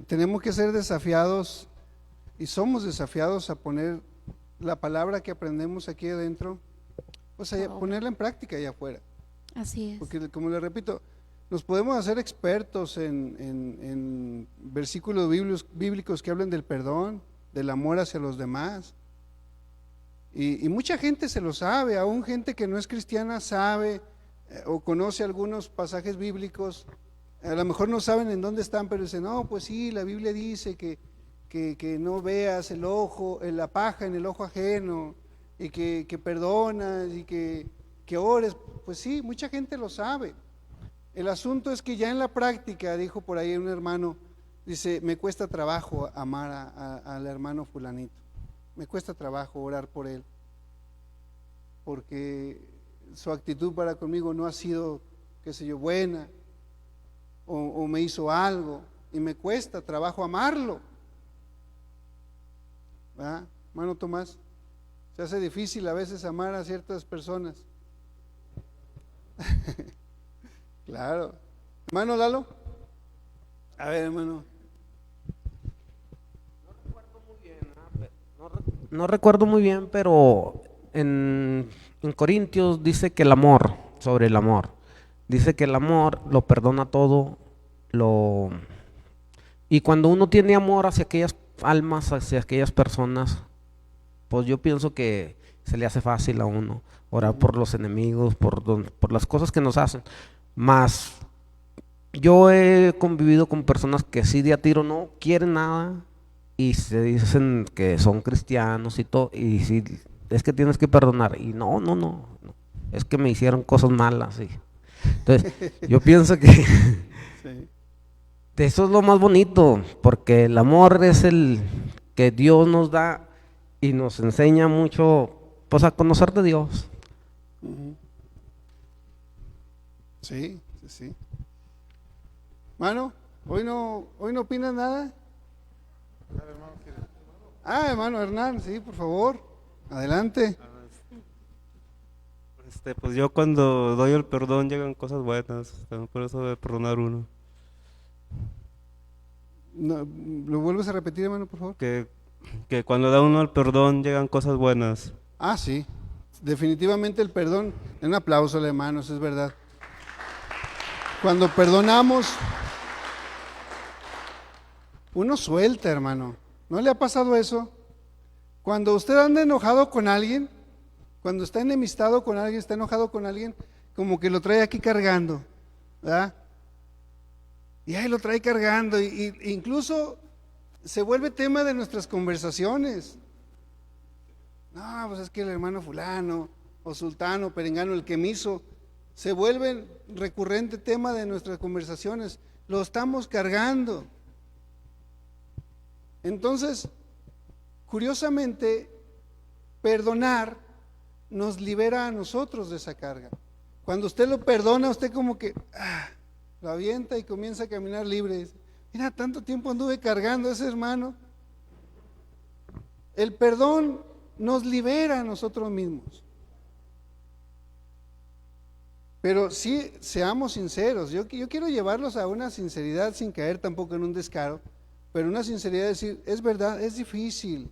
Tenemos que ser desafiados, y somos desafiados a poner la palabra que aprendemos aquí adentro, pues a ponerla en práctica allá afuera. Así es. Porque, como le repito, nos podemos hacer expertos en versículos bíblicos que hablan del perdón, del amor hacia los demás, y mucha gente se lo sabe, aún gente que no es cristiana sabe o conoce algunos pasajes bíblicos. A lo mejor no saben en dónde están, pero dicen, no, pues sí, la Biblia dice que no veas la paja en el ojo ajeno, y que perdonas, y que ores. Pues sí, mucha gente lo sabe. El asunto es que ya en la práctica, dijo por ahí un hermano, dice, me cuesta trabajo amar al hermano fulanito, me cuesta trabajo orar por él, porque su actitud para conmigo no ha sido, qué sé yo, buena, o me hizo algo, y me cuesta trabajo amarlo. ¿Verdad, hermano Tomás? Se hace difícil a veces amar a ciertas personas. Claro. Hermano Lalo. A ver, hermano. No recuerdo muy bien, pero en Corintios dice que el amor, sobre el amor, dice que el amor lo perdona todo, y cuando uno tiene amor hacia aquellas almas, hacia aquellas personas, pues yo pienso que se le hace fácil a uno orar por los enemigos, por las cosas que nos hacen. Más yo he convivido con personas que sí de a tiro no quieren nada y se dicen que son cristianos y todo, y sí, es que tienes que perdonar, y no, es que me hicieron cosas malas, y entonces yo pienso que Sí. eso es lo más bonito, porque el amor es el que Dios nos da y nos enseña mucho, pues, a conocer de Dios. Sí. Mano, hoy no opinas nada. Hermano Hernán, sí, por favor, adelante. Pues yo cuando doy el perdón llegan cosas buenas, por eso de perdonar uno. No, ¿lo vuelves a repetir, hermano, por favor? Que cuando da uno el perdón llegan cosas buenas. Sí, definitivamente el perdón. Un aplauso, hermanos, es verdad. Cuando perdonamos, uno suelta, hermano. ¿No le ha pasado eso? Cuando usted anda enojado con alguien, cuando está enemistado con alguien, está enojado con alguien, como que lo trae aquí cargando, ¿verdad? Y ahí lo trae cargando, y incluso se vuelve tema de nuestras conversaciones. No, pues es que el hermano fulano, o sultano, perengano, el que me hizo, se vuelve recurrente tema de nuestras conversaciones. Lo estamos cargando. Entonces, curiosamente, perdonar nos libera a nosotros de esa carga. Cuando usted lo perdona, usted como que lo avienta y comienza a caminar libre. Mira, tanto tiempo anduve cargando a ese hermano. El perdón nos libera a nosotros mismos. Pero sí, seamos sinceros. Yo quiero llevarlos a una sinceridad sin caer tampoco en un descaro, pero una sinceridad de decir, es verdad, es difícil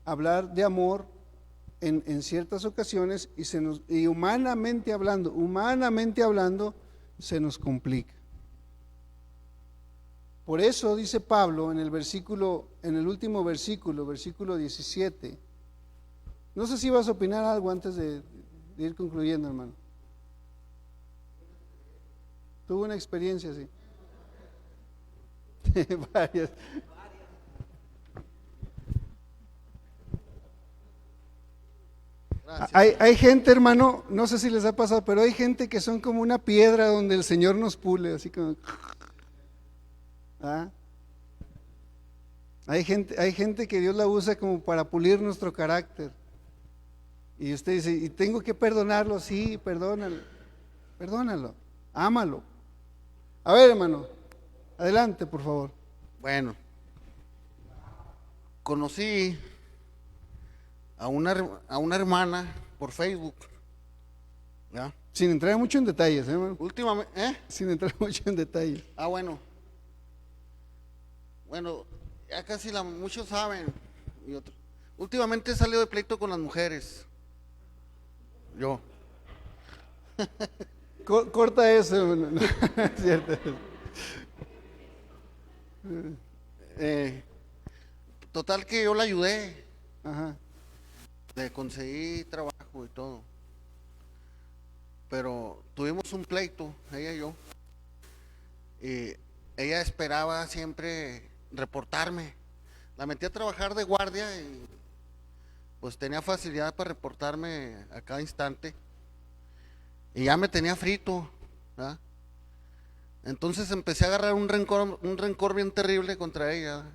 hablar de amor en ciertas ocasiones, y humanamente hablando, se nos complica. Por eso dice Pablo en el último versículo 17. No sé si vas a opinar algo antes de ir concluyendo, hermano. Tuvo una experiencia así. Varias. Hay gente, hermano, no sé si les ha pasado, pero hay gente que son como una piedra donde el Señor nos pule, así como. ¿Ah? Hay gente que Dios la usa como para pulir nuestro carácter. Y usted dice, ¿y tengo que perdonarlo? Sí, perdónalo, ámalo. A ver, hermano, adelante, por favor. Bueno, conocí a una hermana por Facebook, ¿ya? Sin entrar mucho en detalles, hermano. Últimamente, Sin entrar mucho en detalles. bueno, ya casi muchos saben, últimamente he salido de pleito con las mujeres, yo. Corta eso, hermano. No, es cierto. Total que yo la ayudé, Ajá. le conseguí trabajo y todo, pero tuvimos un pleito, ella y yo, y ella esperaba siempre reportarme. La metí a trabajar de guardia y pues tenía facilidad para reportarme a cada instante y ya me tenía frito, ¿verdad? Entonces empecé a agarrar un rencor bien terrible contra ella,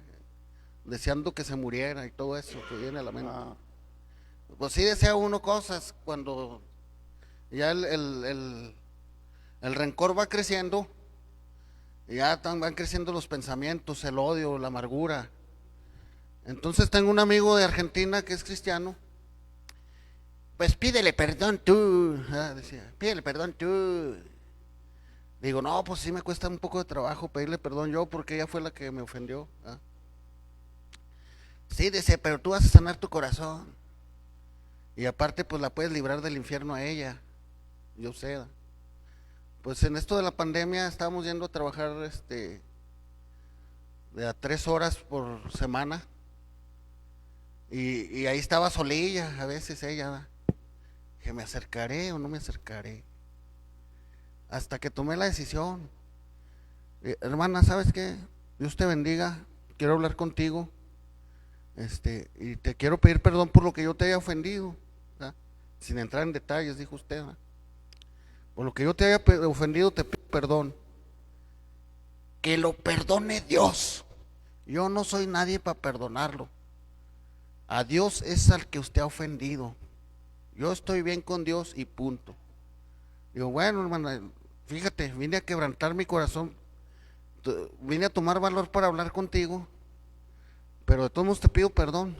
deseando que se muriera y todo eso que viene a la mente. Ah. Pues sí desea uno cosas cuando ya el rencor va creciendo, y ya van creciendo los pensamientos, el odio, la amargura. Entonces tengo un amigo de Argentina que es cristiano. Pues pídele perdón tú, decía, pídele perdón tú. Digo, no, pues sí me cuesta un poco de trabajo pedirle perdón yo porque ella fue la que me ofendió. Sí, dice, pero tú vas a sanar tu corazón. Y aparte pues la puedes librar del infierno a ella, yo sé. Pues en esto de la pandemia estábamos yendo a trabajar de a 3 horas por semana. Y ahí estaba solilla, a veces ella, que me acercaré o no me acercaré. Hasta que tomé la decisión. Hermana, ¿sabes qué? Dios te bendiga, quiero hablar contigo. Y te quiero pedir perdón por lo que yo te haya ofendido, ¿verdad? Sin entrar en detalles, dijo usted, ¿verdad? Por lo que yo te haya ofendido te pido perdón. Que lo perdone Dios. Yo no soy nadie para perdonarlo. A Dios es al que usted ha ofendido. Yo estoy bien con Dios y punto. Digo, bueno, hermana, fíjate, vine a quebrantar mi corazón, vine a tomar valor para hablar contigo, pero de todos modos te pido perdón.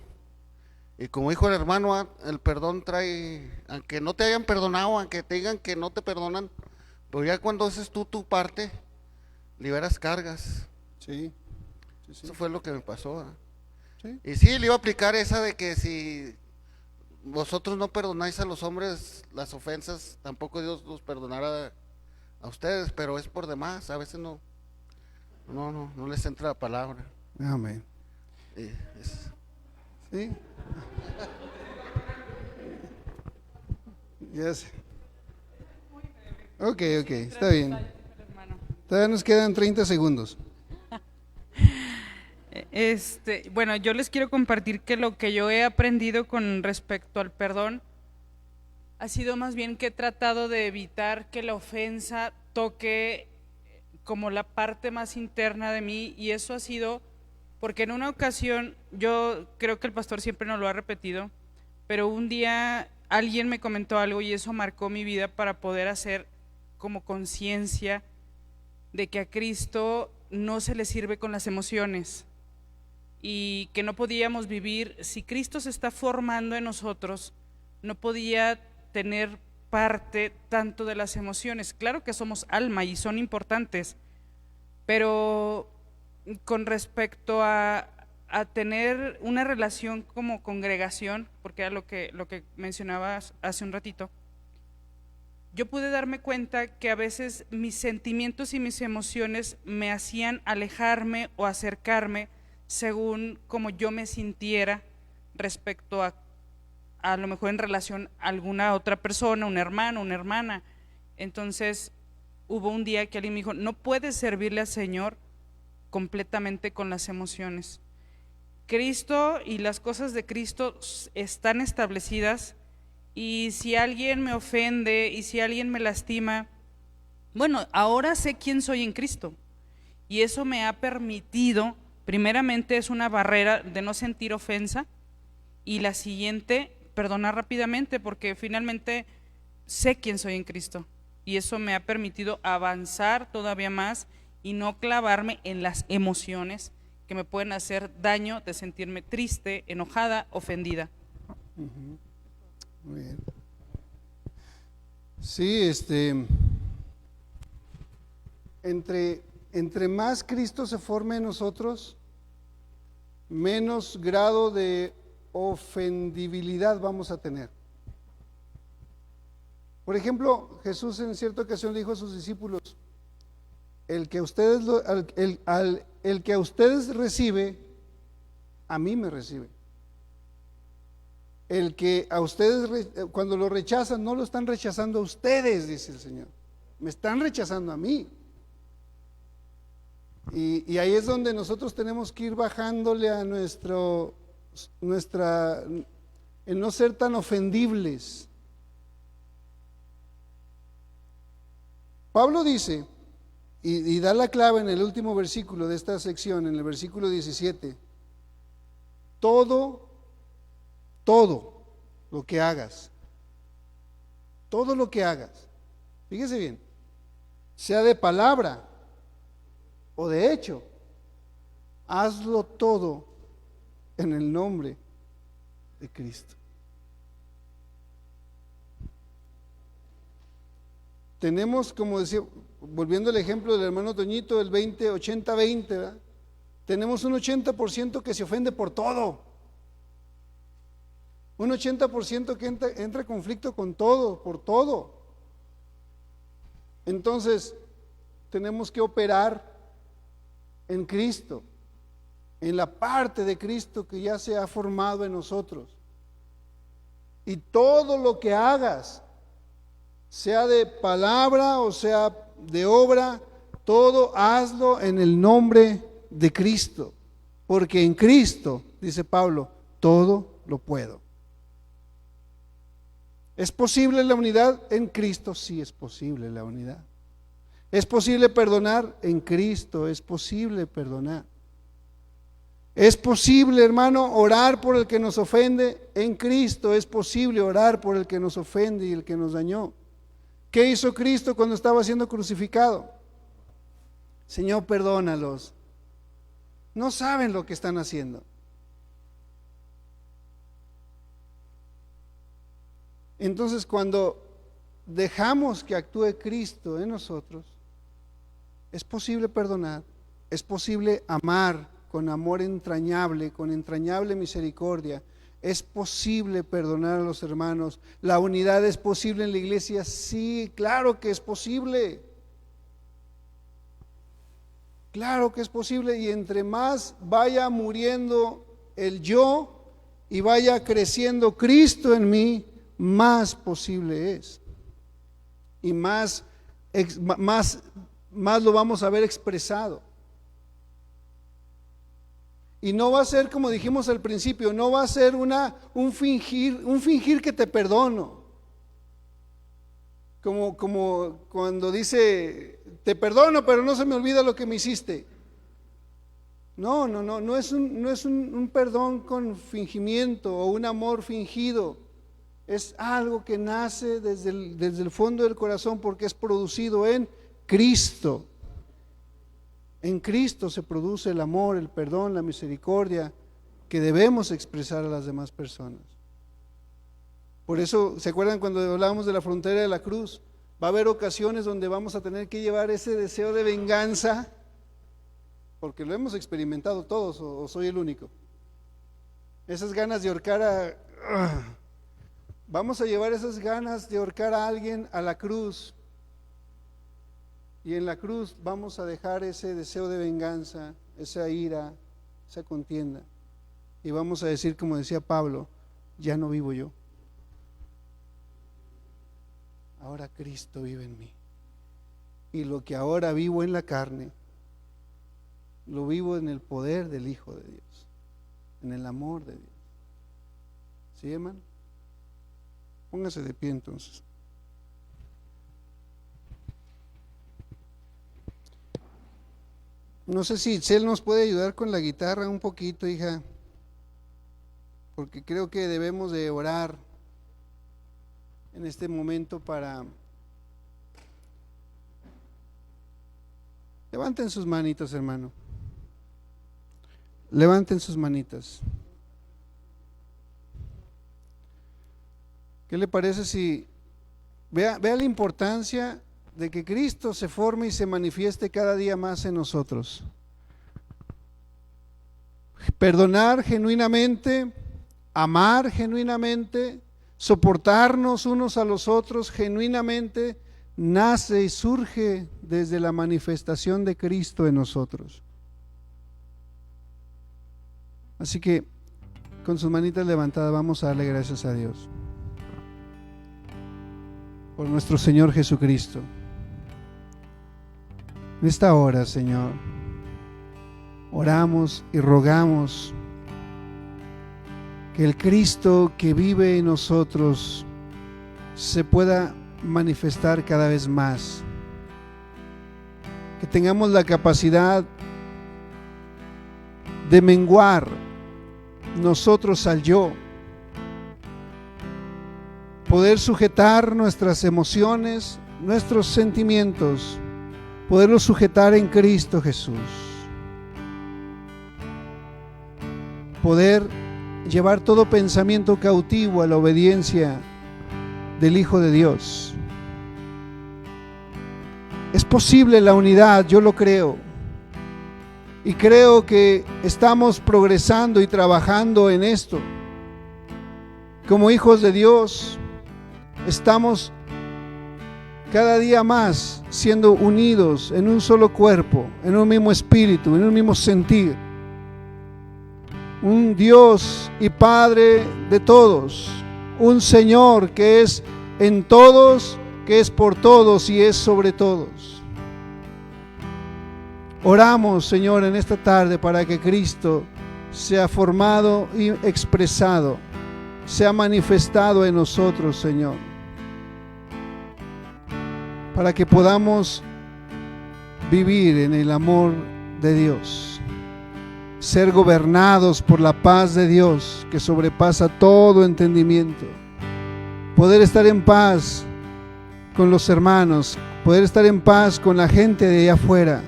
Y como dijo el hermano, el perdón trae, aunque no te hayan perdonado, aunque te digan que no te perdonan, pero ya cuando haces tú tu parte, liberas cargas. Sí. Eso fue lo que me pasó. Sí. Y sí, le iba a aplicar esa de que si vosotros no perdonáis a los hombres las ofensas, tampoco Dios los perdonará a ustedes, pero es por demás, a veces no les entra la palabra. Amén. Sí. Ya sé. Ok, está bien. Todavía nos quedan 30 segundos. Bueno, yo les quiero compartir que lo que yo he aprendido con respecto al perdón ha sido más bien que he tratado de evitar que la ofensa toque como la parte más interna de mí, y eso ha sido porque en una ocasión, yo creo que el pastor siempre nos lo ha repetido, pero un día alguien me comentó algo y eso marcó mi vida para poder hacer como conciencia de que a Cristo no se le sirve con las emociones y que no podíamos vivir, si Cristo se está formando en nosotros, no podía tener parte tanto de las emociones. Claro que somos alma y son importantes, pero con respecto a tener una relación como congregación, porque era lo que mencionabas hace un ratito, yo pude darme cuenta que a veces mis sentimientos y mis emociones me hacían alejarme o acercarme según como yo me sintiera respecto a lo mejor en relación a alguna otra persona, un hermano, una hermana. Entonces, hubo un día que alguien me dijo, no puedes servirle al Señor completamente con las emociones. Cristo y las cosas de Cristo están establecidas, y si alguien me ofende y si alguien me lastima, bueno, ahora sé quién soy en Cristo, y eso me ha permitido, primeramente es una barrera de no sentir ofensa, y la siguiente, perdonar rápidamente, porque finalmente sé quién soy en Cristo, y eso me ha permitido avanzar todavía más y no clavarme en las emociones que me pueden hacer daño de sentirme triste, enojada, ofendida. Muy bien. Sí, entre más Cristo se forme en nosotros, menos grado de ofendibilidad vamos a tener. Por ejemplo, Jesús en cierta ocasión le dijo a sus discípulos: el que a ustedes recibe, a mí me recibe. El que a ustedes, cuando lo rechazan, no lo están rechazando a ustedes, dice el Señor, me están rechazando a mí. Y ahí es donde nosotros tenemos que ir bajándole a en no ser tan ofendibles. Pablo dice, y da la clave en el último versículo de esta sección, en el versículo 17, todo lo que hagas, fíjese bien, sea de palabra o de hecho, hazlo todo en el nombre de Cristo. Tenemos, como decía, volviendo al ejemplo del hermano Toñito, el 80-20, ¿verdad? Tenemos un 80% que se ofende por todo, un 80% que entra en conflicto con todo, por todo. Entonces, tenemos que operar en Cristo, en la parte de Cristo que ya se ha formado en nosotros. Y todo lo que hagas, sea de palabra o sea de obra, todo hazlo en el nombre de Cristo, porque en Cristo, dice Pablo, todo lo puedo. ¿Es posible la unidad? En Cristo sí es posible la unidad. ¿Es posible perdonar? En Cristo es posible perdonar. ¿Es posible, hermano, orar por el que nos ofende? En Cristo es posible orar por el que nos ofende y el que nos dañó. ¿Qué hizo Cristo cuando estaba siendo crucificado? Señor, perdónalos. No saben lo que están haciendo. Entonces, cuando dejamos que actúe Cristo en nosotros, es posible perdonar, es posible amar con amor entrañable, con entrañable misericordia. Es posible perdonar a los hermanos. ¿La unidad es posible en la iglesia? Sí, claro que es posible. Claro que es posible, y entre más vaya muriendo el yo y vaya creciendo Cristo en mí, más posible es. Y más lo vamos a ver expresado. Y no va a ser, como dijimos al principio, no va a ser un fingir que te perdono. Como cuando dice, te perdono, pero no se me olvida lo que me hiciste. No es un perdón con fingimiento o un amor fingido. Es algo que nace desde el fondo del corazón, porque es producido en Cristo. En Cristo se produce el amor, el perdón, la misericordia que debemos expresar a las demás personas. Por eso, ¿se acuerdan cuando hablábamos de la frontera de la cruz? Va a haber ocasiones donde vamos a tener que llevar ese deseo de venganza, porque lo hemos experimentado todos, o soy el único. Esas ganas de ahorcar vamos a llevar esas ganas de ahorcar a alguien a la cruz. Y en la cruz vamos a dejar ese deseo de venganza, esa ira, esa contienda. Y vamos a decir, como decía Pablo, ya no vivo yo. Ahora Cristo vive en mí. y lo que ahora vivo en la carne, lo vivo en el poder del Hijo de Dios, en el amor de Dios. ¿Sí, hermano? Póngase de pie entonces. No sé si Itzel nos puede ayudar con la guitarra un poquito, hija, porque creo que debemos de orar en este momento para... Levanten sus manitos, hermano. Levanten sus manitas. ¿Qué le parece si vea la importancia de que Cristo se forme y se manifieste cada día más en nosotros? Perdonar genuinamente, amar genuinamente, soportarnos unos a los otros genuinamente, nace y surge desde la manifestación de Cristo en nosotros. Así que con sus manitas levantadas vamos a darle gracias a Dios por nuestro Señor Jesucristo. En esta hora, Señor, oramos y rogamos que el Cristo que vive en nosotros se pueda manifestar cada vez más, que tengamos la capacidad de menguar nosotros al yo, poder sujetar nuestras emociones, nuestros sentimientos, poderlos sujetar en Cristo Jesús, poder llevar todo pensamiento cautivo a la obediencia del Hijo de Dios. Es posible la unidad, yo lo creo, y creo que estamos progresando y trabajando en esto. Como hijos de Dios, estamos cada día más siendo unidos en un solo cuerpo, en un mismo espíritu, en un mismo sentir. Un Dios y Padre de todos, un Señor que es en todos, que es por todos y es sobre todos. Oramos, Señor, en esta tarde para que Cristo sea formado y expresado, sea manifestado en nosotros, Señor, para que podamos vivir en el amor de Dios, ser gobernados por la paz de Dios que sobrepasa todo entendimiento, poder estar en paz con los hermanos, poder estar en paz con la gente de allá afuera,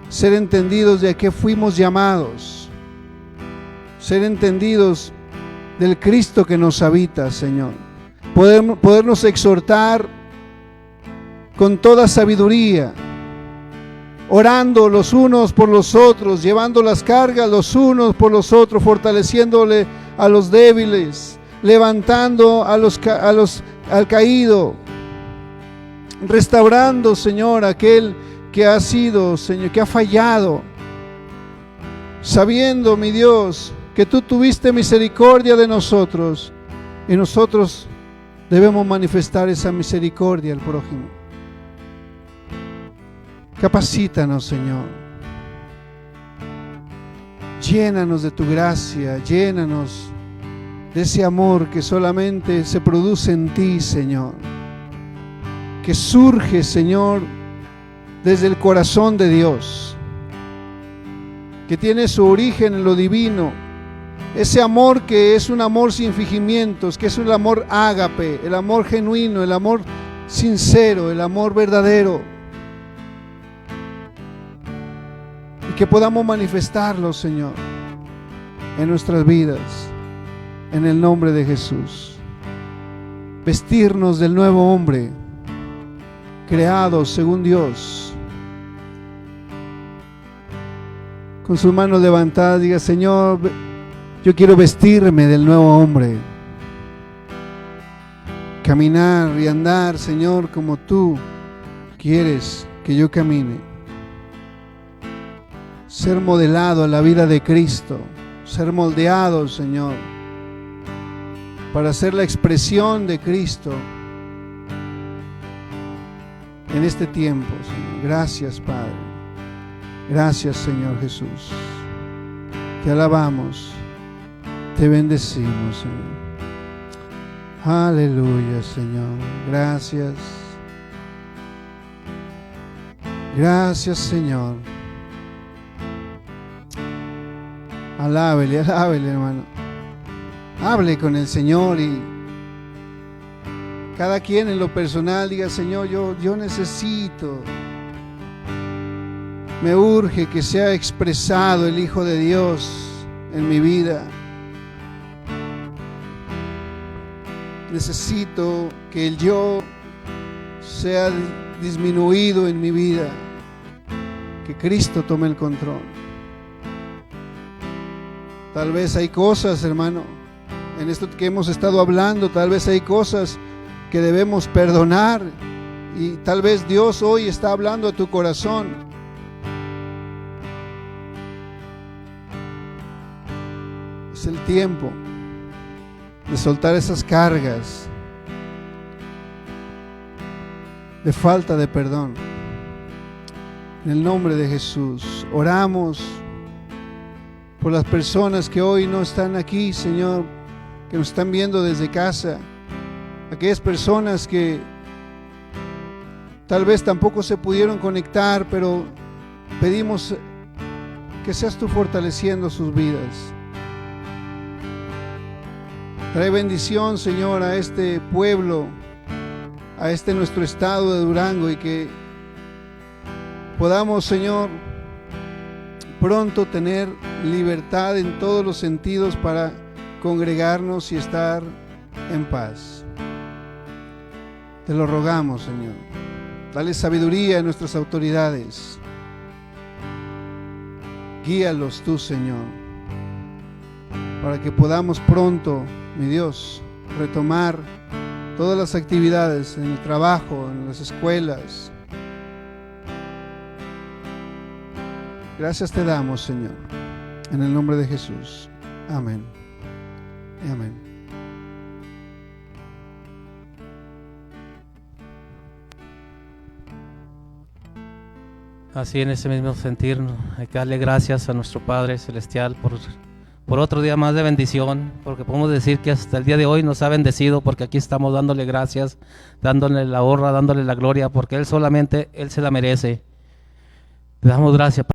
ser entendidos de a qué fuimos llamados, ser entendidos del Cristo que nos habita, Señor, podernos exhortar con toda sabiduría, orando los unos por los otros, llevando las cargas los unos por los otros, fortaleciéndole a los débiles, levantando al caído, restaurando, Señor, aquel que ha sido, Señor, que ha fallado, sabiendo, mi Dios, que tú tuviste misericordia de nosotros y nosotros debemos manifestar esa misericordia al prójimo. Capacítanos, Señor. Llénanos de tu gracia, llénanos de ese amor que solamente se produce en ti, Señor, que surge, Señor, desde el corazón de Dios, que tiene su origen en lo divino, ese amor que es un amor sin fingimientos, que es el amor ágape, el amor genuino, el amor sincero, el amor verdadero, y que podamos manifestarlo, Señor, en nuestras vidas, en el nombre de Jesús. Vestirnos del nuevo hombre, creados según Dios. Con sus manos levantadas, diga: Señor, yo quiero vestirme del nuevo hombre, caminar y andar, Señor, como tú quieres que yo camine, ser modelado a la vida de Cristo, ser moldeado, Señor, para ser la expresión de Cristo en este tiempo, Señor. Gracias, Padre. Gracias, Señor Jesús. Te alabamos, te bendecimos, Señor. Aleluya, Señor. Gracias. Gracias, Señor. Alábele, alábele, hermano. Hable con el Señor y cada quien en lo personal diga: Señor, yo necesito, me urge que sea expresado el Hijo de Dios en mi vida. Necesito que el yo sea disminuido en mi vida, que Cristo tome el control. Tal vez hay cosas, hermano, en esto que hemos estado hablando, tal vez hay cosas que debemos perdonar y tal vez Dios hoy está hablando a tu corazón. Es el tiempo de soltar esas cargas de falta de perdón. En el nombre de Jesús, oramos por las personas que hoy no están aquí, Señor, que nos están viendo desde casa, aquellas personas que tal vez tampoco se pudieron conectar, pero pedimos que seas tú fortaleciendo sus vidas. Trae bendición, Señor, a este pueblo, a este nuestro estado de Durango, y que podamos, Señor, pronto tener libertad en todos los sentidos para congregarnos y estar en paz. Te lo rogamos, Señor. Dale sabiduría a nuestras autoridades. Guíalos tú, Señor, para que podamos pronto, mi Dios, retomar todas las actividades en el trabajo, en las escuelas. Gracias te damos, Señor, en el nombre de Jesús. Amén. Amén. Así, en ese mismo sentir, hay que darle gracias a nuestro Padre Celestial por otro día más de bendición, porque podemos decir que hasta el día de hoy nos ha bendecido, porque aquí estamos dándole gracias, dándole la honra, dándole la gloria, porque Él solamente, Él se la merece. Te damos gracias.